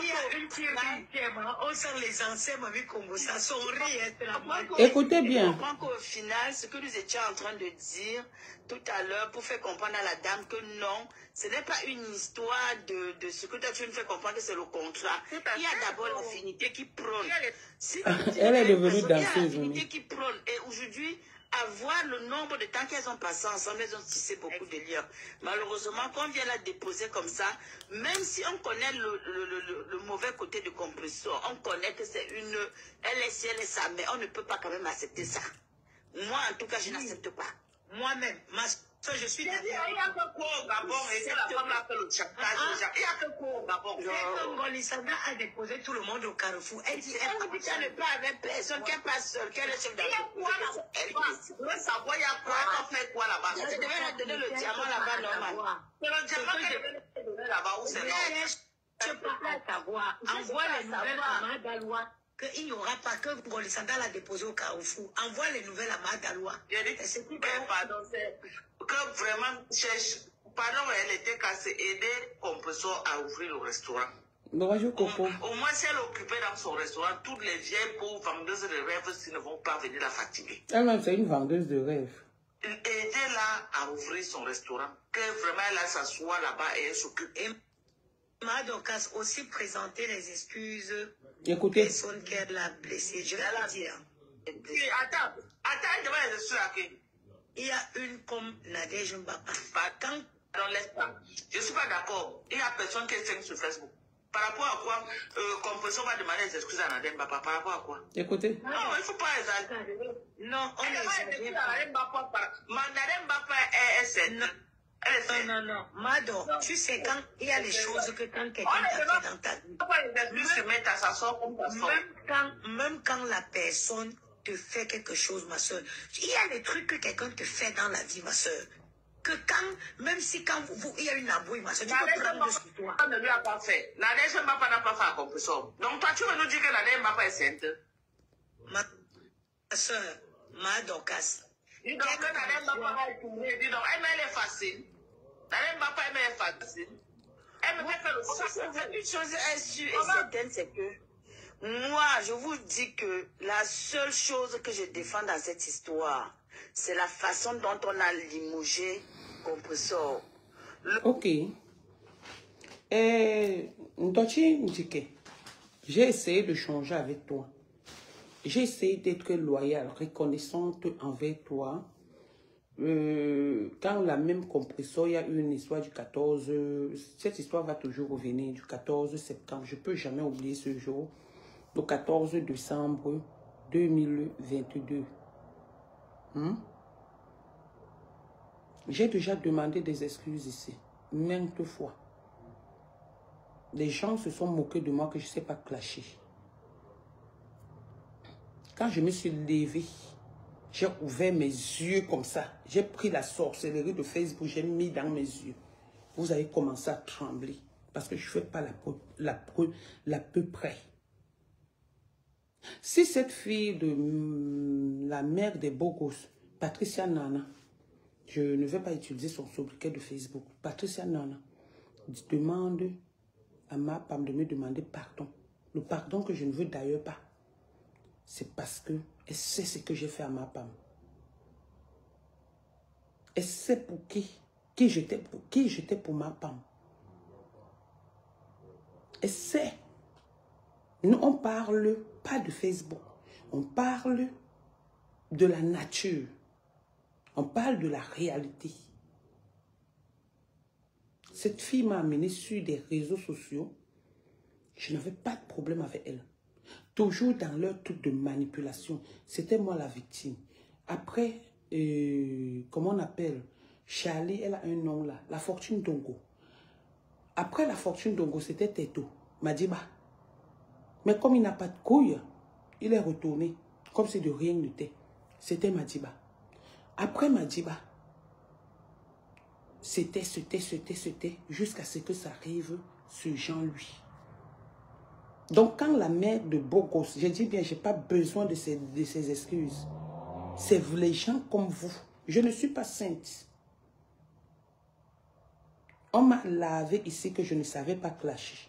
on sort les anciens mamies comme ça, son rire. Écoutez bien. Je comprends qu'au final, ce que nous étions en train de dire tout à l'heure pour faire comprendre à la dame que non, ce n'est pas une histoire de ce que toi tu nous fais comprendre que c'est le contrat. Il y a d'abord l'affinité qui prône. Elle est devenue danseuse. Il y a l'affinité qui prône. Et aujourd'hui, avoir le nombre de temps qu'elles ont passé ensemble, elles ont tissé beaucoup de liens. Malheureusement, quand on vient la déposer comme ça, même si on connaît le mauvais côté du compresseur, on connaît que c'est une... Elle est si elle est sa mère, on ne peut pas quand même accepter ça. Moi, en tout cas, je n'accepte pas. Moi-même, je suis derrière. Il n'y a que quoi au Gabon et c'est la femme là fait le chantage. Il n'y a que quoi au Gabon. Ngoli Sanda a déposé tout le monde au Carrefour. Elle dit qu'elle ne peut avec personne, qu'elle passe seule, qu'elle est chef d'entreprise. Elle veut savoir, il y a quoi, on fait quoi là-bas. Je devais leur donner le diamant là-bas, normal. C'est le diamant qu'elle devait donner là-bas où c'est non. Je peux pas savoir. Envoie les nouvelles à Madaloua. Qu'il n'y aura pas que Ngoli Sanda l'a déposé au Carrefour. Envoie les nouvelles à Madaloua. J'ai dit que pardon, c'est que vraiment cherche. Pardon, elle était cassée, aider Compressor à ouvrir le restaurant. Bonjour Coco. Au moins, si elle est occupée dans son restaurant, toutes les vieilles pauvres vendeuses de rêves qui ne vont pas venir la fatiguer. Elle-même, c'est une vendeuse de rêves. Aidez-la à ouvrir son restaurant. Que vraiment elle s'assoit là-bas et elle s'occupe. Et Madokas aussi présenter les excuses. Écoutez. Personne qu'elle a blessée. Je vais la dire. Attends, je vais les excuses à qui? Il y a une comme Nadège Mbapa. Dans l'espace. Je ne suis pas d'accord. Il n'y a personne qui est sur Facebook. Par rapport à quoi Compressor va demander des excuses à Nadège Mbapa? Par rapport à quoi? Écoutez. Non, il ne faut pas exagérer. Non, on est Nadège Mbapa est saine. Non. Mado, tu sais quand il y a des choses que quand quelqu'un t'a fait dans ta vie, même quand la personne te fait quelque chose, ma soeur, il y a des trucs que quelqu'un te fait dans la vie, ma soeur, que même si quand il y a une abouille, ma soeur, tu peux prendre de sur toi. Ne lui a pas fait. Nadège Mbapa n'a pas fait un Compressor. Donc toi, tu veux nous dire que Nadège Mbapa est sainte? Ma soeur, Madokas. Dis donc que Nadège Mbapa a étourné. Dis donc, elle est facile. Elle ne m'a pas aimé facile. Elle me fait faire le Une chose est sûre et certaine, c'est que moi, je vous dis que la seule chose que je défends dans cette histoire, c'est la façon dont on a limogé Compressor. Ok. Ndochi Ndike, j'ai essayé de changer avec toi. J'ai essayé d'être loyale, reconnaissante envers toi. Quand la même Compressor, il y a eu une histoire du 14, cette histoire va toujours revenir, du 14 septembre. Je ne peux jamais oublier ce jour, le 14 décembre 2022. J'ai déjà demandé des excuses ici, maintes fois. Les gens se sont moqués de moi que je ne sais pas clasher. Quand je me suis levée, j'ai ouvert mes yeux comme ça. J'ai pris la sorcellerie de Facebook, j'ai mis dans mes yeux. Vous avez commencé à trembler parce que je ne fais pas la peu près. Si cette fille de la mère des beaux gosses, Patricia Nana, je ne vais pas utiliser son sobriquet de Facebook, Patricia Nana, demande à ma femme de me demander pardon. Le pardon que je ne veux d'ailleurs pas. C'est parce que elle sait ce que j'ai fait à ma femme. Elle sait pour qui j'étais pour ma femme. Elle sait. Nous, on ne parle pas de Facebook. On parle de la nature. On parle de la réalité. Cette fille m'a amené sur des réseaux sociaux. Je n'avais pas de problème avec elle. Toujours dans leur truc de manipulation. C'était moi la victime. Après, comment on appelle? Charlie, elle a un nom là. La fortune Dongo. Après la fortune Dongo, c'était Teto. Madiba. Mais comme il n'a pas de couilles, il est retourné. Comme si de rien n'était. C'était Madiba. Après Madiba, c'était, jusqu'à ce que ça arrive sur Jean-Louis. Donc, quand la mère de Bogos, je dis bien, je n'ai pas besoin de ces excuses. C'est vous, les gens comme vous. Je ne suis pas sainte. On m'a lavé ici que je ne savais pas clasher.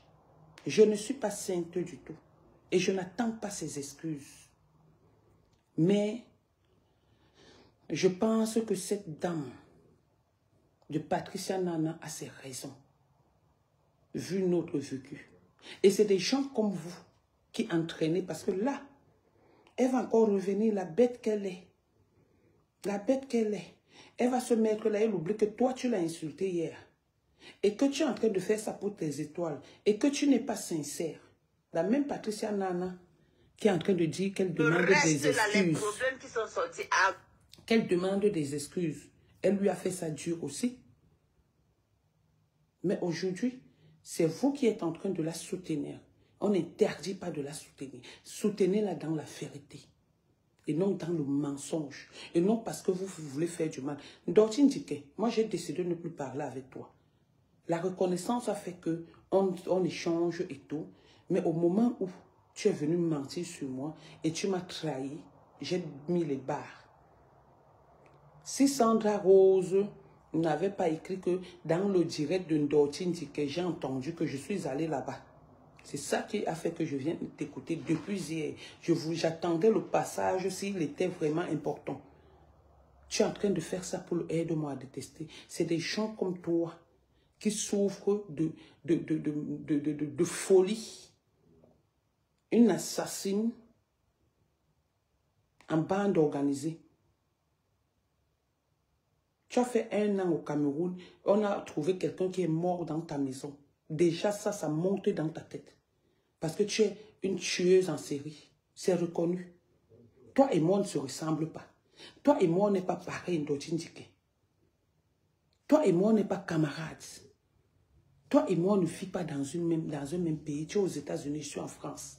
Je ne suis pas sainte du tout. Et je n'attends pas ces excuses. Mais, je pense que cette dame de Patricia Nana a ses raisons. Vu notre vécu. Et c'est des gens comme vous qui entraînez, parce que là, elle va encore revenir, la bête qu'elle est. La bête qu'elle est. Elle va se mettre là, elle oublie que toi, tu l'as insultée hier. Et que tu es en train de faire ça pour tes étoiles. Et que tu n'es pas sincère. La même Patricia Nana qui est en train de dire qu'elle demande des excuses. Là, les problèmes qui sont sortis à... Qu'elle demande des excuses. Elle lui a fait ça dur aussi. Mais aujourd'hui, c'est vous qui êtes en train de la soutenir. On n'interdit pas de la soutenir. Soutenez-la dans la vérité. Et non dans le mensonge. Et non parce que vous voulez faire du mal. Dortine Dike, moi j'ai décidé de ne plus parler avec toi. La reconnaissance a fait que on échange et tout. Mais au moment où tu es venu mentir sur moi et tu m'as trahi, j'ai mis les barres. Si Sandra Rose n'avait pas écrit que dans le direct de Dortine Dike, j'ai entendu que je suis allé là-bas. C'est ça qui a fait que je viens t'écouter depuis hier. J'attendais le passage s'il était vraiment important. Tu es en train de faire ça pour aider-moi à détester. C'est des gens comme toi qui souffrent de folie. Une assassine en bande organisée. Tu as fait 1 an au Cameroun, on a trouvé quelqu'un qui est mort dans ta maison. Déjà ça monte dans ta tête. Parce que tu es une tueuse en série. C'est reconnu. Toi et moi ne se ressemblent pas. Toi et moi, on n'est pas pareil, Ndotine Dike. Toi et moi, on n'est pas camarades. Toi et moi, on ne vit pas dans un même pays. Tu es aux États-Unis, je suis en France.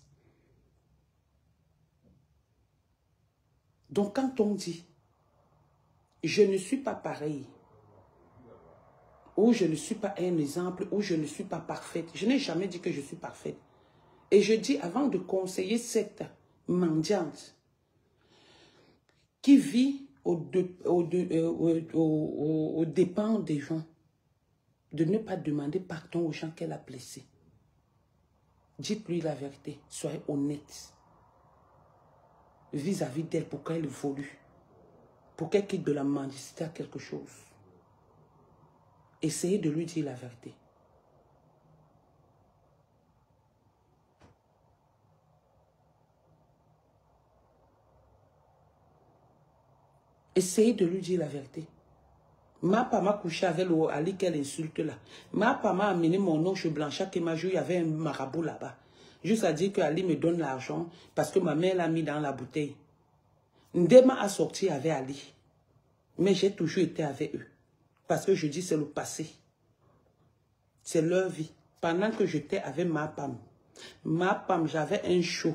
Donc quand on dit je ne suis pas pareil, ou je ne suis pas un exemple, ou je ne suis pas parfaite. Je n'ai jamais dit que je suis parfaite. Et je dis, avant de conseiller cette mendiante qui vit aux dépens des gens, de ne pas demander pardon aux gens qu'elle a blessés. Dites-lui la vérité. Soyez honnête vis-à-vis d'elle pour qu'elle évolue. Pour qu'elle quitte de la mendicité à quelque chose. Essayez de lui dire la vérité. Essayez de lui dire la vérité. Ma papa m'a couché avec le Ali qu'elle insulte là. Ma papa m'a amené mon oncle Blanchard qui m'a joué, il y avait un marabout là-bas. Juste à dire que Ali me donne l'argent parce que ma mère l'a mis dans la bouteille. Ndema a sorti avec Ali. Mais j'ai toujours été avec eux. Parce que je dis c'est le passé. C'est leur vie. Pendant que j'étais avec ma femme, j'avais un show.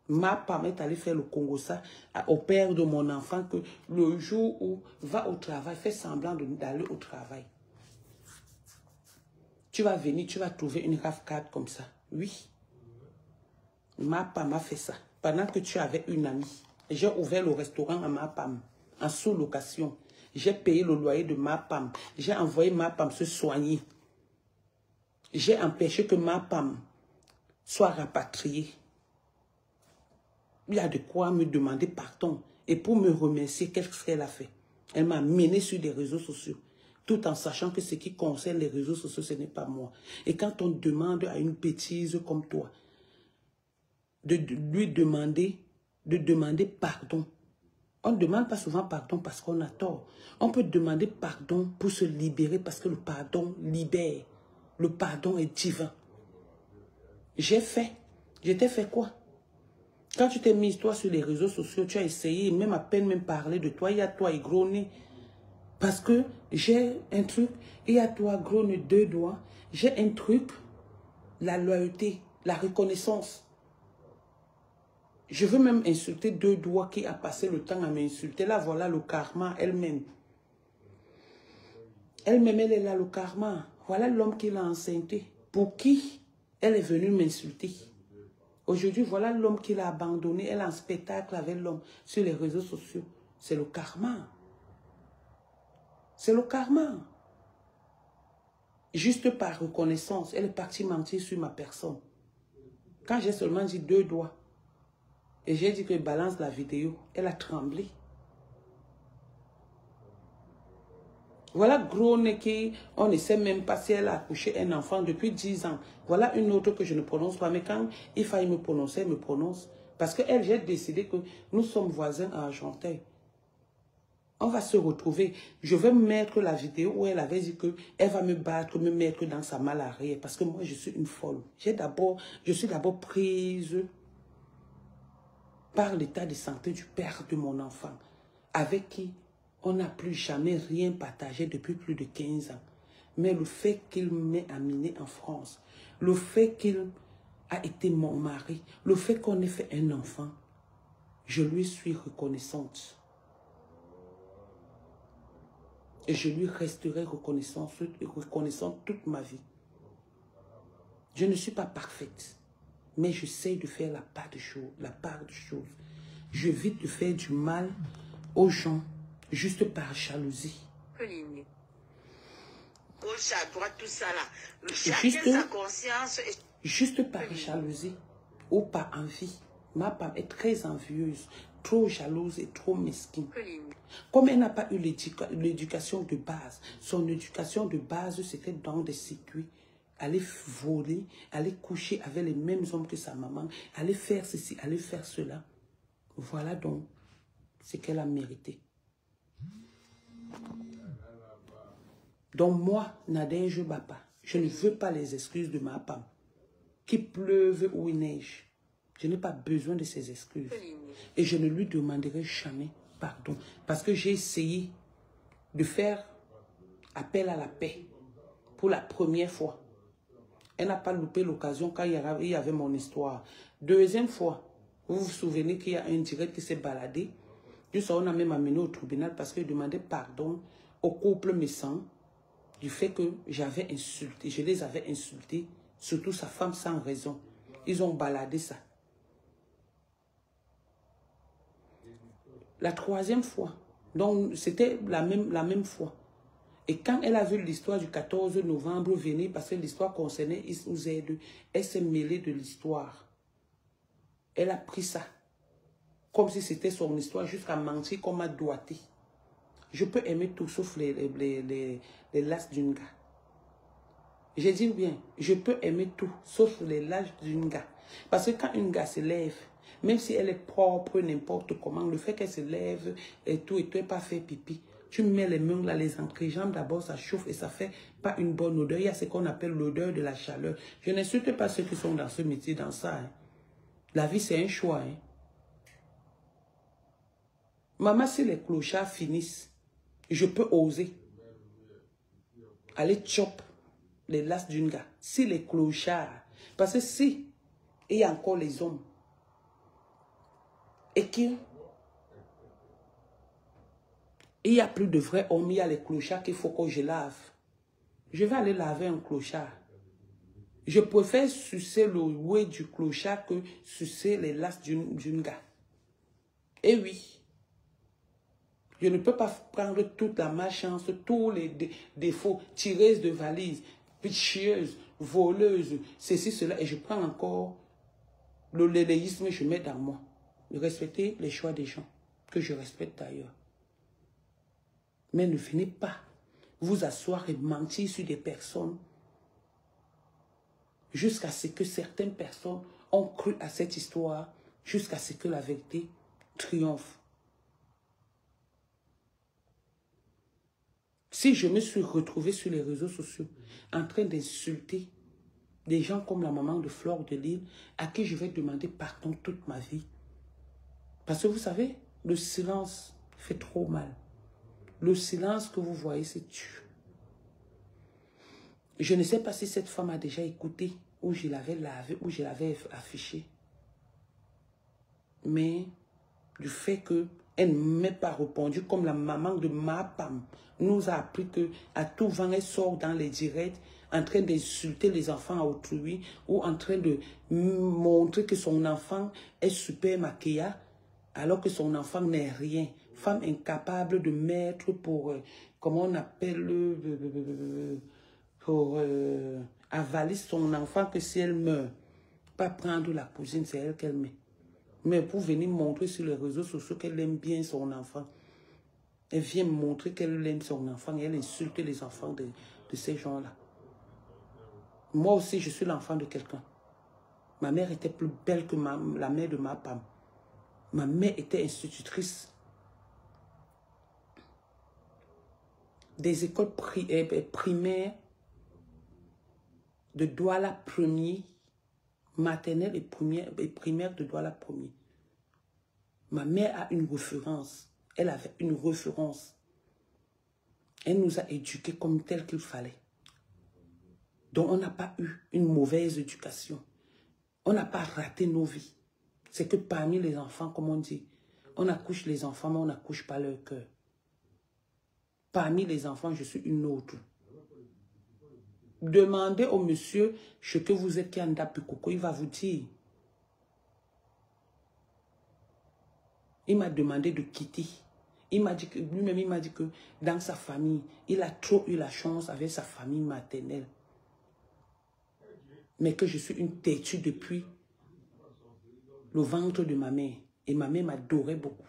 Ma femme est allée faire le Congo ça au père de mon enfant que le jour où va au travail, fait semblant d'aller au travail. Tu vas venir, tu vas trouver une RAV4 comme ça. Oui. Ma femme a fait ça. Pendant que tu avais une amie, j'ai ouvert le restaurant à ma femme en sous-location. J'ai payé le loyer de ma femme. J'ai envoyé ma femme se soigner. J'ai empêché que ma femme soit rapatriée. Il y a de quoi me demander pardon. Et pour me remercier, qu'est-ce qu'elle a fait? Elle m'a mené sur des réseaux sociaux. Tout en sachant que ce qui concerne les réseaux sociaux, ce n'est pas moi. Et quand on demande à une bêtise comme toi, de lui demander pardon. On ne demande pas souvent pardon parce qu'on a tort. On peut demander pardon pour se libérer parce que le pardon libère. Le pardon est divin. J'ai fait. Je t'ai fait quoi? Quand tu t'es mise toi sur les réseaux sociaux, tu as essayé, même à peine même parler de toi, il y a toi et gros nez. Parce que j'ai un truc, il y a toi gros nez 2 doigts, j'ai un truc, la loyauté, la reconnaissance. Je veux même insulter 2 doigts qui a passé le temps à m'insulter. Là, voilà le karma elle-même. Elle-même, elle est là, le karma. Voilà l'homme qui l'a enceinté. Pour qui elle est venue m'insulter. Aujourd'hui, voilà l'homme qui l'a abandonné. Elle est en spectacle avec l'homme sur les réseaux sociaux. C'est le karma. C'est le karma. Juste par reconnaissance, elle est partie mentir sur ma personne. Quand j'ai seulement dit 2 doigts, et j'ai dit que balance la vidéo, elle a tremblé. Voilà gros nez qui, on ne sait même pas si elle a accouché un enfant depuis 10 ans. Voilà une autre que je ne prononce pas. Mais quand il faille me prononcer, elle me prononce. Parce qu'elle, j'ai décidé que nous sommes voisins à Argenteuil. On va se retrouver. Je vais mettre la vidéo où elle avait dit qu'elle va me battre, me mettre dans sa malle arrière. Parce que moi, je suis une folle. Je suis d'abord prise par l'état de santé du père de mon enfant. Avec qui on n'a plus jamais rien partagé depuis plus de 15 ans. Mais le fait qu'il m'ait amené en France, le fait qu'il a été mon mari, le fait qu'on ait fait un enfant, je lui suis reconnaissante. Et je lui resterai reconnaissante toute ma vie. Je ne suis pas parfaite, mais j'essaie de faire la part de choses. J'évite de faire du mal aux gens. Juste par jalousie. Gauche à droite, tout ça là. Juste par jalousie ou par envie. Ma femme est très envieuse, trop jalouse et trop mesquine. Comme elle n'a pas eu l'éducation de base, son éducation de base, c'était dans des circuits. Aller voler, aller coucher avec les mêmes hommes que sa maman, aller faire ceci, aller faire cela. Voilà donc ce qu'elle a mérité. Donc moi, Nadège Bapa, je ne veux pas les excuses de ma femme. Qu'il pleuve ou il neige. Je n'ai pas besoin de ces excuses. Et je ne lui demanderai jamais pardon. Parce que j'ai essayé de faire appel à la paix pour la première fois. Elle n'a pas loupé l'occasion quand il y avait mon histoire. Deuxième fois, vous vous souvenez qu'il y a un direct qui s'est baladé. Juste on a même amené au tribunal parce qu'il demandait pardon au couple méchant du fait que j'avais insulté, je les avais insultés, surtout sa femme sans raison. Ils ont baladé ça. La troisième fois, donc c'était la même fois. Et quand elle a vu l'histoire du 14 novembre venir, parce que l'histoire concernait Ismou Z, elle s'est mêlée de l'histoire. Elle a pris ça comme si c'était son histoire, jusqu'à mentir comme à doigté. Je peux aimer tout sauf les las d'une gars. J'ai dit bien, je peux aimer tout sauf les las d'une gars. Parce que quand une gars se lève, même si elle est propre, n'importe comment, le fait qu'elle se lève et tout, elle pas fait pipi. Tu mets les mains là, les entrejambes, d'abord ça chauffe et ça fait pas une bonne odeur. Il y a ce qu'on appelle l'odeur de la chaleur. Je n'insulte pas ceux qui sont dans ce métier, dans ça. Hein. La vie, c'est un choix. Hein. Maman, si les clochards finissent, je peux oser aller chop les las d'une gars. Si les clochards, parce que si il y a encore les hommes et qu'il n'y a plus de vrais hommes, il y a les clochards qu'il faut que je lave. Je vais aller laver un clochard. Je préfère sucer le oué du clochard que sucer les las d'une gars. Et oui. Je ne peux pas prendre toute la malchance, tous les défauts, tireuse de valises, pitcheuse, voleuse, ceci, cela, et je prends encore le léléisme, je mets dans moi. De respecter les choix des gens, que je respecte d'ailleurs. Mais ne venez pas vous asseoir et mentir sur des personnes jusqu'à ce que certaines personnes ont cru à cette histoire, jusqu'à ce que la vérité triomphe. Si je me suis retrouvé sur les réseaux sociaux en train d'insulter des gens comme la maman de Flore de Lille, à qui je vais demander pardon toute ma vie. Parce que vous savez, le silence fait trop mal. Le silence que vous voyez, c'est tue. Je ne sais pas si cette femme a déjà écouté, ou je l'avais lavé, ou je l'avais affiché. Mais du fait qu'elle ne m'ait pas répondu, comme la maman de ma femme nous a appris qu'à tout vent, elle sort dans les directs, en train d'insulter les enfants à autrui, ou en train de montrer que son enfant est super maquillé, alors que son enfant n'est rien. Femme incapable de mettre pour, comment on appelle, pour avaler son enfant, que si elle meurt, pas prendre la cousine, c'est elle qu'elle met. Mais pour venir montrer sur les réseaux sociaux qu'elle aime bien son enfant, elle vient montrer qu'elle aime son enfant et elle insulte les enfants de ces gens-là. Moi aussi, je suis l'enfant de quelqu'un. Ma mère était plus belle que la mère de ma femme. Ma mère était institutrice des écoles primaires de Douala premier, maternelle et primaire de Douala premier. Ma mère a une référence. Elle avait une référence. Elle nous a éduqués comme tel qu'il fallait. Donc on n'a pas eu une mauvaise éducation. On n'a pas raté nos vies. C'est que parmi les enfants, comme on dit, on accouche les enfants, mais on n'accouche pas leur cœur. Parmi les enfants, je suis une autre. Demandez au monsieur ce que vous êtes Kianda Pikoko, il va vous dire. Il m'a demandé de quitter. Il m'a dit que lui-même, il m'a dit que dans sa famille, il a trop eu la chance avec sa famille maternelle. Mais que je suis une têtue depuis le ventre de ma mère. Et ma mère m'adorait beaucoup.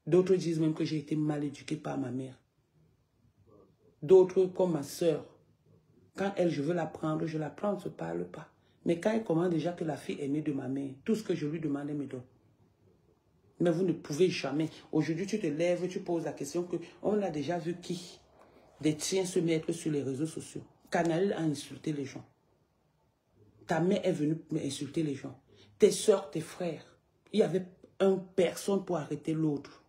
D'autres disent même que j'ai été mal éduquée par ma mère. D'autres, comme ma soeur, quand elle, je veux la prendre, je la prends, on ne se parle pas. Mais quand elle commence déjà que la fille est née de ma mère, tout ce que je lui demande, elle me donne. Mais vous ne pouvez jamais. Aujourd'hui, tu te lèves, tu poses la question que on a déjà vu qui des tiens se mettre sur les réseaux sociaux. Canal a insulté les gens. Ta mère est venue insulter les gens. Tes soeurs, tes frères. Il y avait une personne pour arrêter l'autre.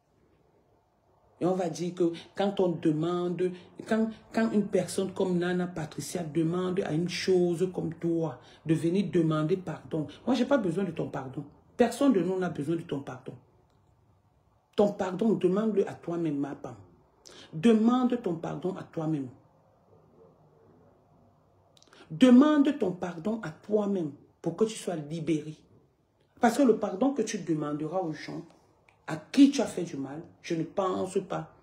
Et on va dire que quand on demande, quand une personne comme Nana Patricia demande à une chose comme toi, de venir demander pardon. Moi, je n'ai pas besoin de ton pardon. Personne de nous n'a besoin de ton pardon. Ton pardon, demande-le à toi-même, ma femme. Demande ton pardon à toi-même. Demande ton pardon à toi-même pour que tu sois libéré. Parce que le pardon que tu demanderas aux gens à qui tu as fait du mal, je ne pense pas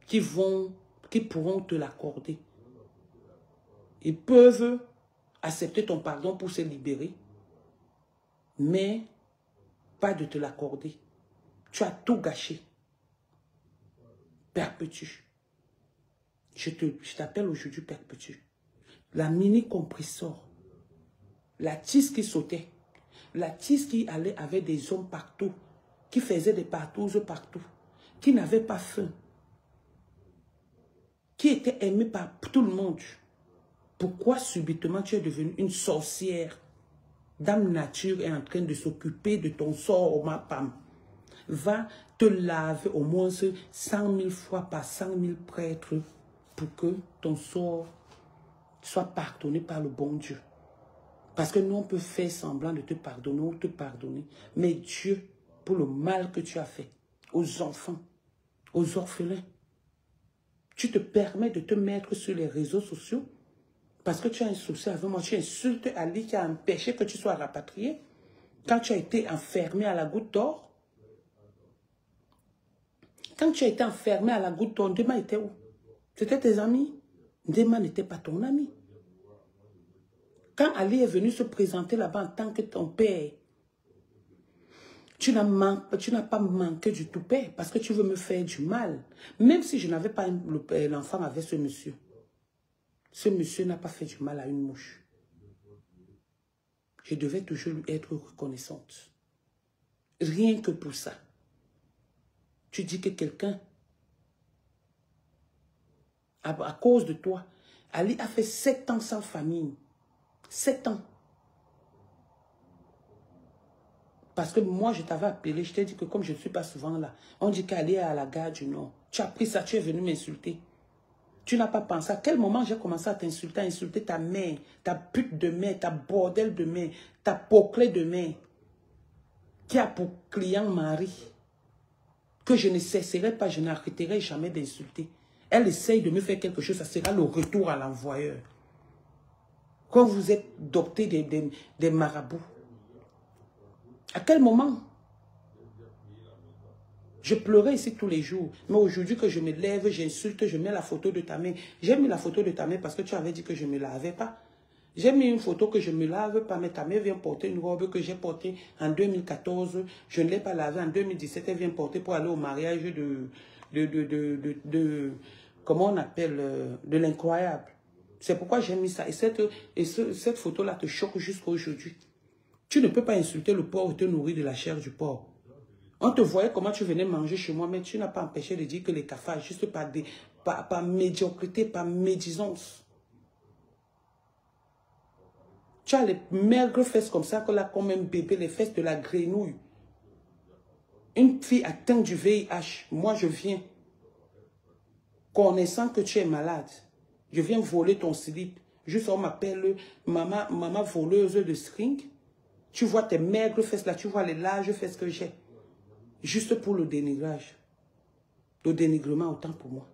qui pourront te l'accorder. Ils peuvent accepter ton pardon pour se libérer, mais pas de te l'accorder. Tu as tout gâché. Perpétue. Je t'appelle aujourd'hui Perpétue. La mini compressor, la tisse qui sautait, la tisse qui allait avec des hommes partout, qui faisait des partouzes partout, qui n'avait pas faim, qui était aimée par tout le monde. Pourquoi subitement tu es devenue une sorcière? Dame Nature est en train de s'occuper de ton sort, ma femme. Va te laver au moins 100 000 fois par 100 000 prêtres pour que ton sort soit pardonné par le bon Dieu. Parce que nous, on peut faire semblant de te pardonner ou te pardonner. Mais Dieu, pour le mal que tu as fait aux enfants, aux orphelins, tu te permets de te mettre sur les réseaux sociaux parce que tu as un souci avec moi. Tu insultes Ali qui a empêché que tu sois rapatrié quand tu as été enfermé à la goutte d'or. Quand tu as été enfermé à la goutte d'or, Ndema était où? C'était tes amis? Ndema n'était pas ton ami. Quand Ali est venu se présenter là-bas en tant que ton père, tu n'as pas manqué du tout père parce que tu veux me faire du mal. Même si je n'avais pas l'enfant avec ce monsieur. Ce monsieur n'a pas fait du mal à une mouche. Je devais toujours lui être reconnaissante. Rien que pour ça. Tu dis que quelqu'un, à cause de toi, Ali a fait 7 ans sans famille. 7 ans. Parce que moi, je t'avais appelé, je t'ai dit que comme je ne suis pas souvent là, on dit qu'Ali est à la gare du Nord. Tu as pris ça, tu es venu m'insulter. Tu n'as pas pensé à quel moment j'ai commencé à t'insulter, à insulter ta mère, ta pute de mère, ta bordel de mère, ta poclée de mère, qui a pour client mari, que je ne cesserai pas, je n'arrêterai jamais d'insulter. Elle essaye de me faire quelque chose, ça sera le retour à l'envoyeur. Quand vous êtes doté des marabouts, à quel moment? Je pleurais ici tous les jours. Mais aujourd'hui que je me lève, j'insulte, je mets la photo de ta main. J'ai mis la photo de ta main parce que tu avais dit que je ne me lavais pas. J'ai mis une photo que je ne me lave pas, mais ta mère vient porter une robe que j'ai portée en 2014. Je ne l'ai pas lavée en 2017. Elle vient porter pour aller au mariage comment on appelle, de l'incroyable. C'est pourquoi j'ai mis ça. Et cette photo-là te choque jusqu'à aujourd'hui. Tu ne peux pas insulter le porc et te nourrir de la chair du porc. On te voyait comment tu venais manger chez moi, mais tu n'as pas empêché de dire que les cafards, juste par médiocrité, par médisance. Tu as les maigres fesses comme ça, que là, comme un bébé, les fesses de la grenouille. Une fille atteinte du VIH, moi je viens, connaissant que tu es malade, je viens voler ton slip. Juste on m'appelle maman voleuse de string. Tu vois tes maigres fesses là, tu vois les larges fesses que j'ai. Juste pour le dénigrage. Le dénigrement autant pour moi.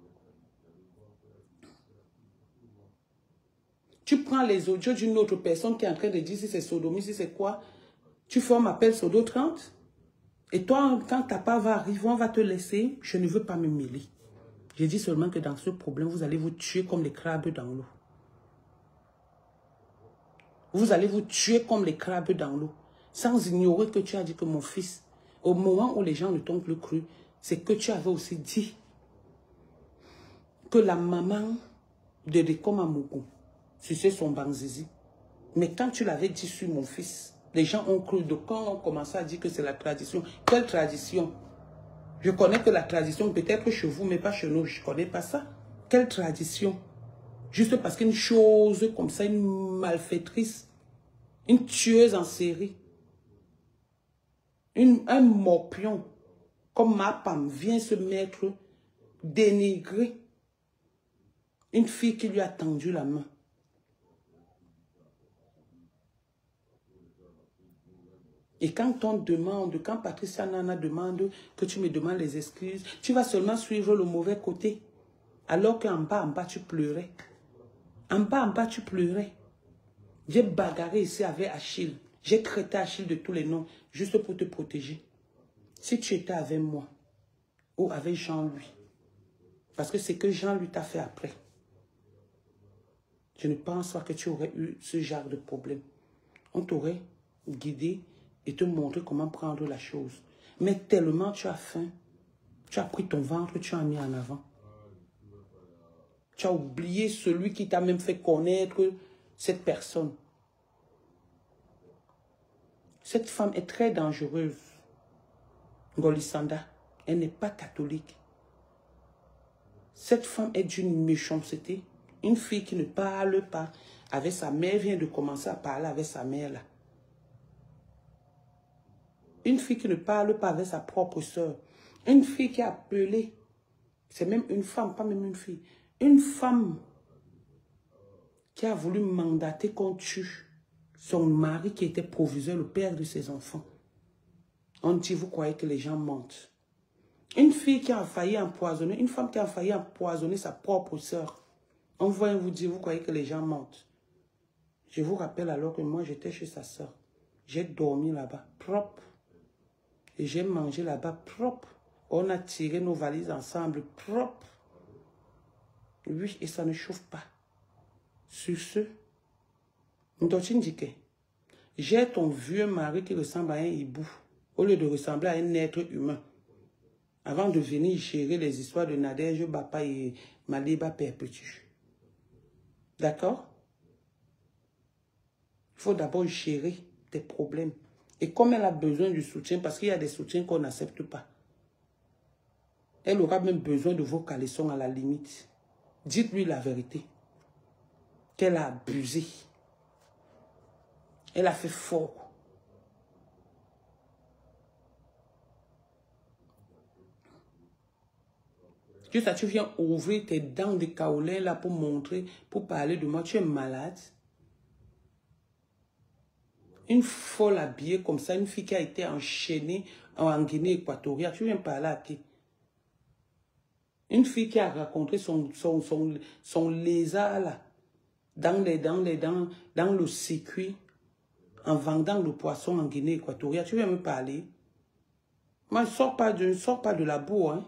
Tu prends les audios d'une autre personne qui est en train de dire si c'est sodomie, si c'est quoi. Tu fais, on m'appelle Sodo 30. Et toi, quand ta part va arriver, on va te laisser. Je ne veux pas me mêler. Je dis seulement que dans ce problème, vous allez vous tuer comme les crabes dans l'eau. Vous allez vous tuer comme les crabes dans l'eau. Sans ignorer que tu as dit que mon fils, au moment où les gens ne t'ont plus cru, c'est que tu avais aussi dit que la maman de Dekoma Mougou, c'est son banzizi. Mais quand tu l'avais dit sur mon fils, les gens ont cru. Donc quand on commençait à dire que c'est la tradition, quelle tradition? Je connais que la tradition peut-être chez vous, mais pas chez nous. Je ne connais pas ça. Quelle tradition? Juste parce qu'une chose comme ça, une malfaitrice, une tueuse en série, un morpion, comme ma femme, vient se mettre, dénigrer une fille qui lui a tendu la main. Et quand on demande, quand Patricia Nana demande que tu me demandes les excuses, tu vas seulement suivre le mauvais côté. Alors qu'en bas, tu pleurais. En bas, tu pleurais. J'ai bagarré ici avec Achille. J'ai traité Achille de tous les noms, juste pour te protéger. Si tu étais avec moi, ou avec Jean-Louis, Parce que c'est que Jean lui t'a fait après. Je ne pense pas que tu aurais eu ce genre de problème. On t'aurait guidé et te montré comment prendre la chose. Mais tellement tu as faim, tu as pris ton ventre, tu as mis en avant. Tu as oublié celui qui t'a même fait connaître cette personne. Cette femme est très dangereuse. Ngolisanda, elle n'est pas catholique. Cette femme est d'une méchanceté. Une fille qui ne parle pas avec sa mère vient de commencer à parler avec sa mère là. Une fille qui ne parle pas avec sa propre soeur. Une fille qui a appelé. C'est même une femme, pas même une fille. Une femme qui a voulu mandater qu'on tue son mari qui était proviseur, le père de ses enfants. On dit, vous croyez que les gens mentent. Une fille qui a failli empoisonner, une femme qui a failli empoisonner sa propre soeur. On vient vous dire, vous croyez que les gens mentent. Je vous rappelle alors que moi, j'étais chez sa soeur. J'ai dormi là-bas, propre. Et j'ai mangé là-bas, propre. On a tiré nos valises ensemble, propre. Oui, et ça ne chauffe pas. Sur ce, j'ai ton vieux mari qui ressemble à un hibou, au lieu de ressembler à un être humain. Avant de venir gérer les histoires de Nadège, Bapa et Maliba Perpétue. D'accord? Il faut d'abord gérer tes problèmes. Et comme elle a besoin du soutien, parce qu'il y a des soutiens qu'on n'accepte pas, elle aura même besoin de vos caleçons à la limite. Dites-lui la vérité. Qu'elle a abusé. Elle a fait fort. Tu viens ouvrir tes dents de kaolin là pour montrer, pour parler de moi. Tu es malade. Une folle habillée comme ça, une fille qui a été enchaînée en Guinée équatoriale. Tu viens parler à qui? Une fille qui a raconté son lézard là, dans le circuit, en vendant le poisson en Guinée équatoriale. Tu viens me parler? Moi, je ne sors pas de la boue, hein.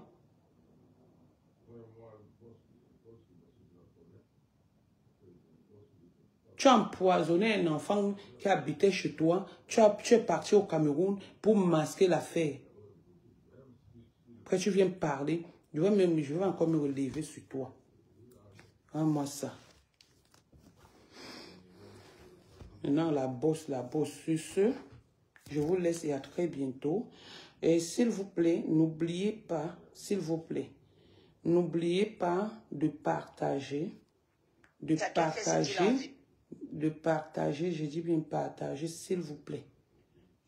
Tu as empoisonné un enfant qui habitait chez toi. Tu es parti au Cameroun pour masquer l'affaire. Après, tu viens parler. Je vais encore me relever sur toi. Moi ça. Maintenant, la bosse. Sur ce, je vous laisse et à très bientôt. Et s'il vous plaît, n'oubliez pas, s'il vous plaît, n'oubliez pas de partager, je dis bien partager, s'il vous plaît.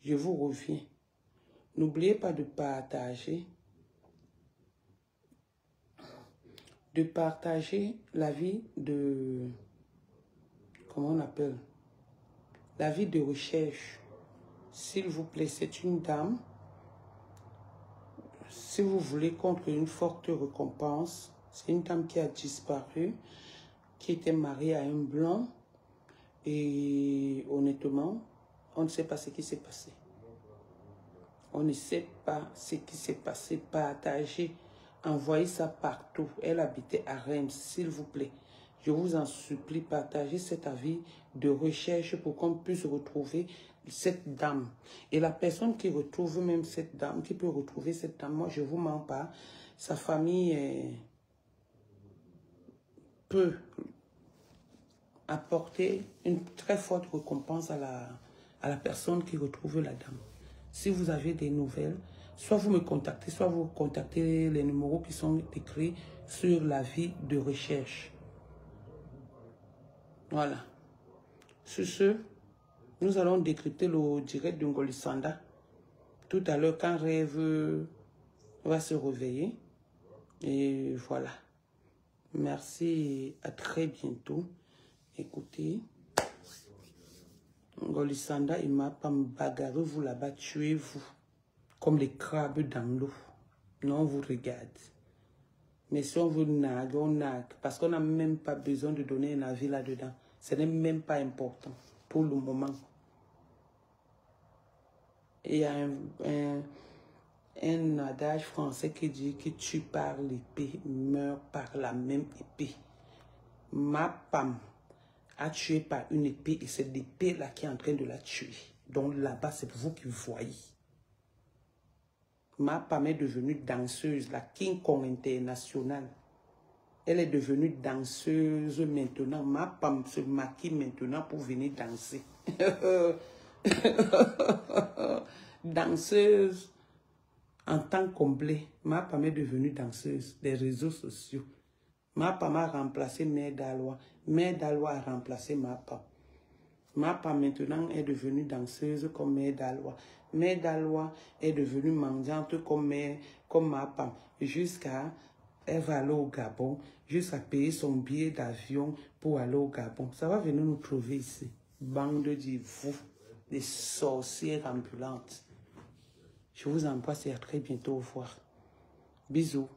Je vous reviens. N'oubliez pas de partager la vie de, comment on appelle, la vie de recherche. S'il vous plaît, c'est une dame. Si vous voulez, contre une forte récompense, c'est une dame qui a disparu, qui était mariée à un blanc. Et honnêtement, on ne sait pas ce qui s'est passé. On ne sait pas ce qui s'est passé. Partagez, envoyez ça partout. Elle habitait à Reims, s'il vous plaît. Je vous en supplie, partagez cet avis de recherche pour qu'on puisse retrouver cette dame. Et la personne qui retrouve même cette dame, qui peut retrouver cette dame, moi je ne vous mens pas, sa famille peut apporter une très forte récompense à la personne qui retrouve la dame. Si vous avez des nouvelles, soit vous me contactez, soit vous contactez les numéros qui sont écrits sur l'avis de recherche. Voilà. Sur ce, nous allons décrypter le direct de Ngolisanda. Tout à l'heure, quand Rêve va se réveiller. Et voilà. Merci, à très bientôt. Écoutez, Ngolisanda, il m'a pas bagarré, vous là-bas, tuez-vous. Comme les crabes dans l'eau. Non, on vous regarde. Mais si on vous nague, on nague. Parce qu'on n'a même pas besoin de donner un avis là-dedans. Ce n'est même pas important pour le moment. Et il y a un adage français qui dit que tue par l'épée, meurt par la même épée. Ma femme a tué par une épée et c'est l'épée-là qui est en train de la tuer. Donc là-bas, c'est vous qui voyez. Ma femme est devenue danseuse, la King Kong internationale. Elle est devenue danseuse maintenant. Ma femme se maquille maintenant pour venir danser. Danseuse en temps complet. Ma femme est devenue danseuse des réseaux sociaux. Ma femme a remplacé Mère Dalois. Mère Dalois a remplacé ma femme. Ma femme maintenant est devenue danseuse comme Mère Dalois. Mère Dalois est devenue mendiante comme ma femme. Jusqu'à elle va aller au Gabon, jusqu'à payer son billet d'avion pour aller au Gabon. Ça va venir nous trouver ici. Bande de vous, des sorcières ambulantes. Je vous embrasse et à très bientôt. Au revoir. Bisous.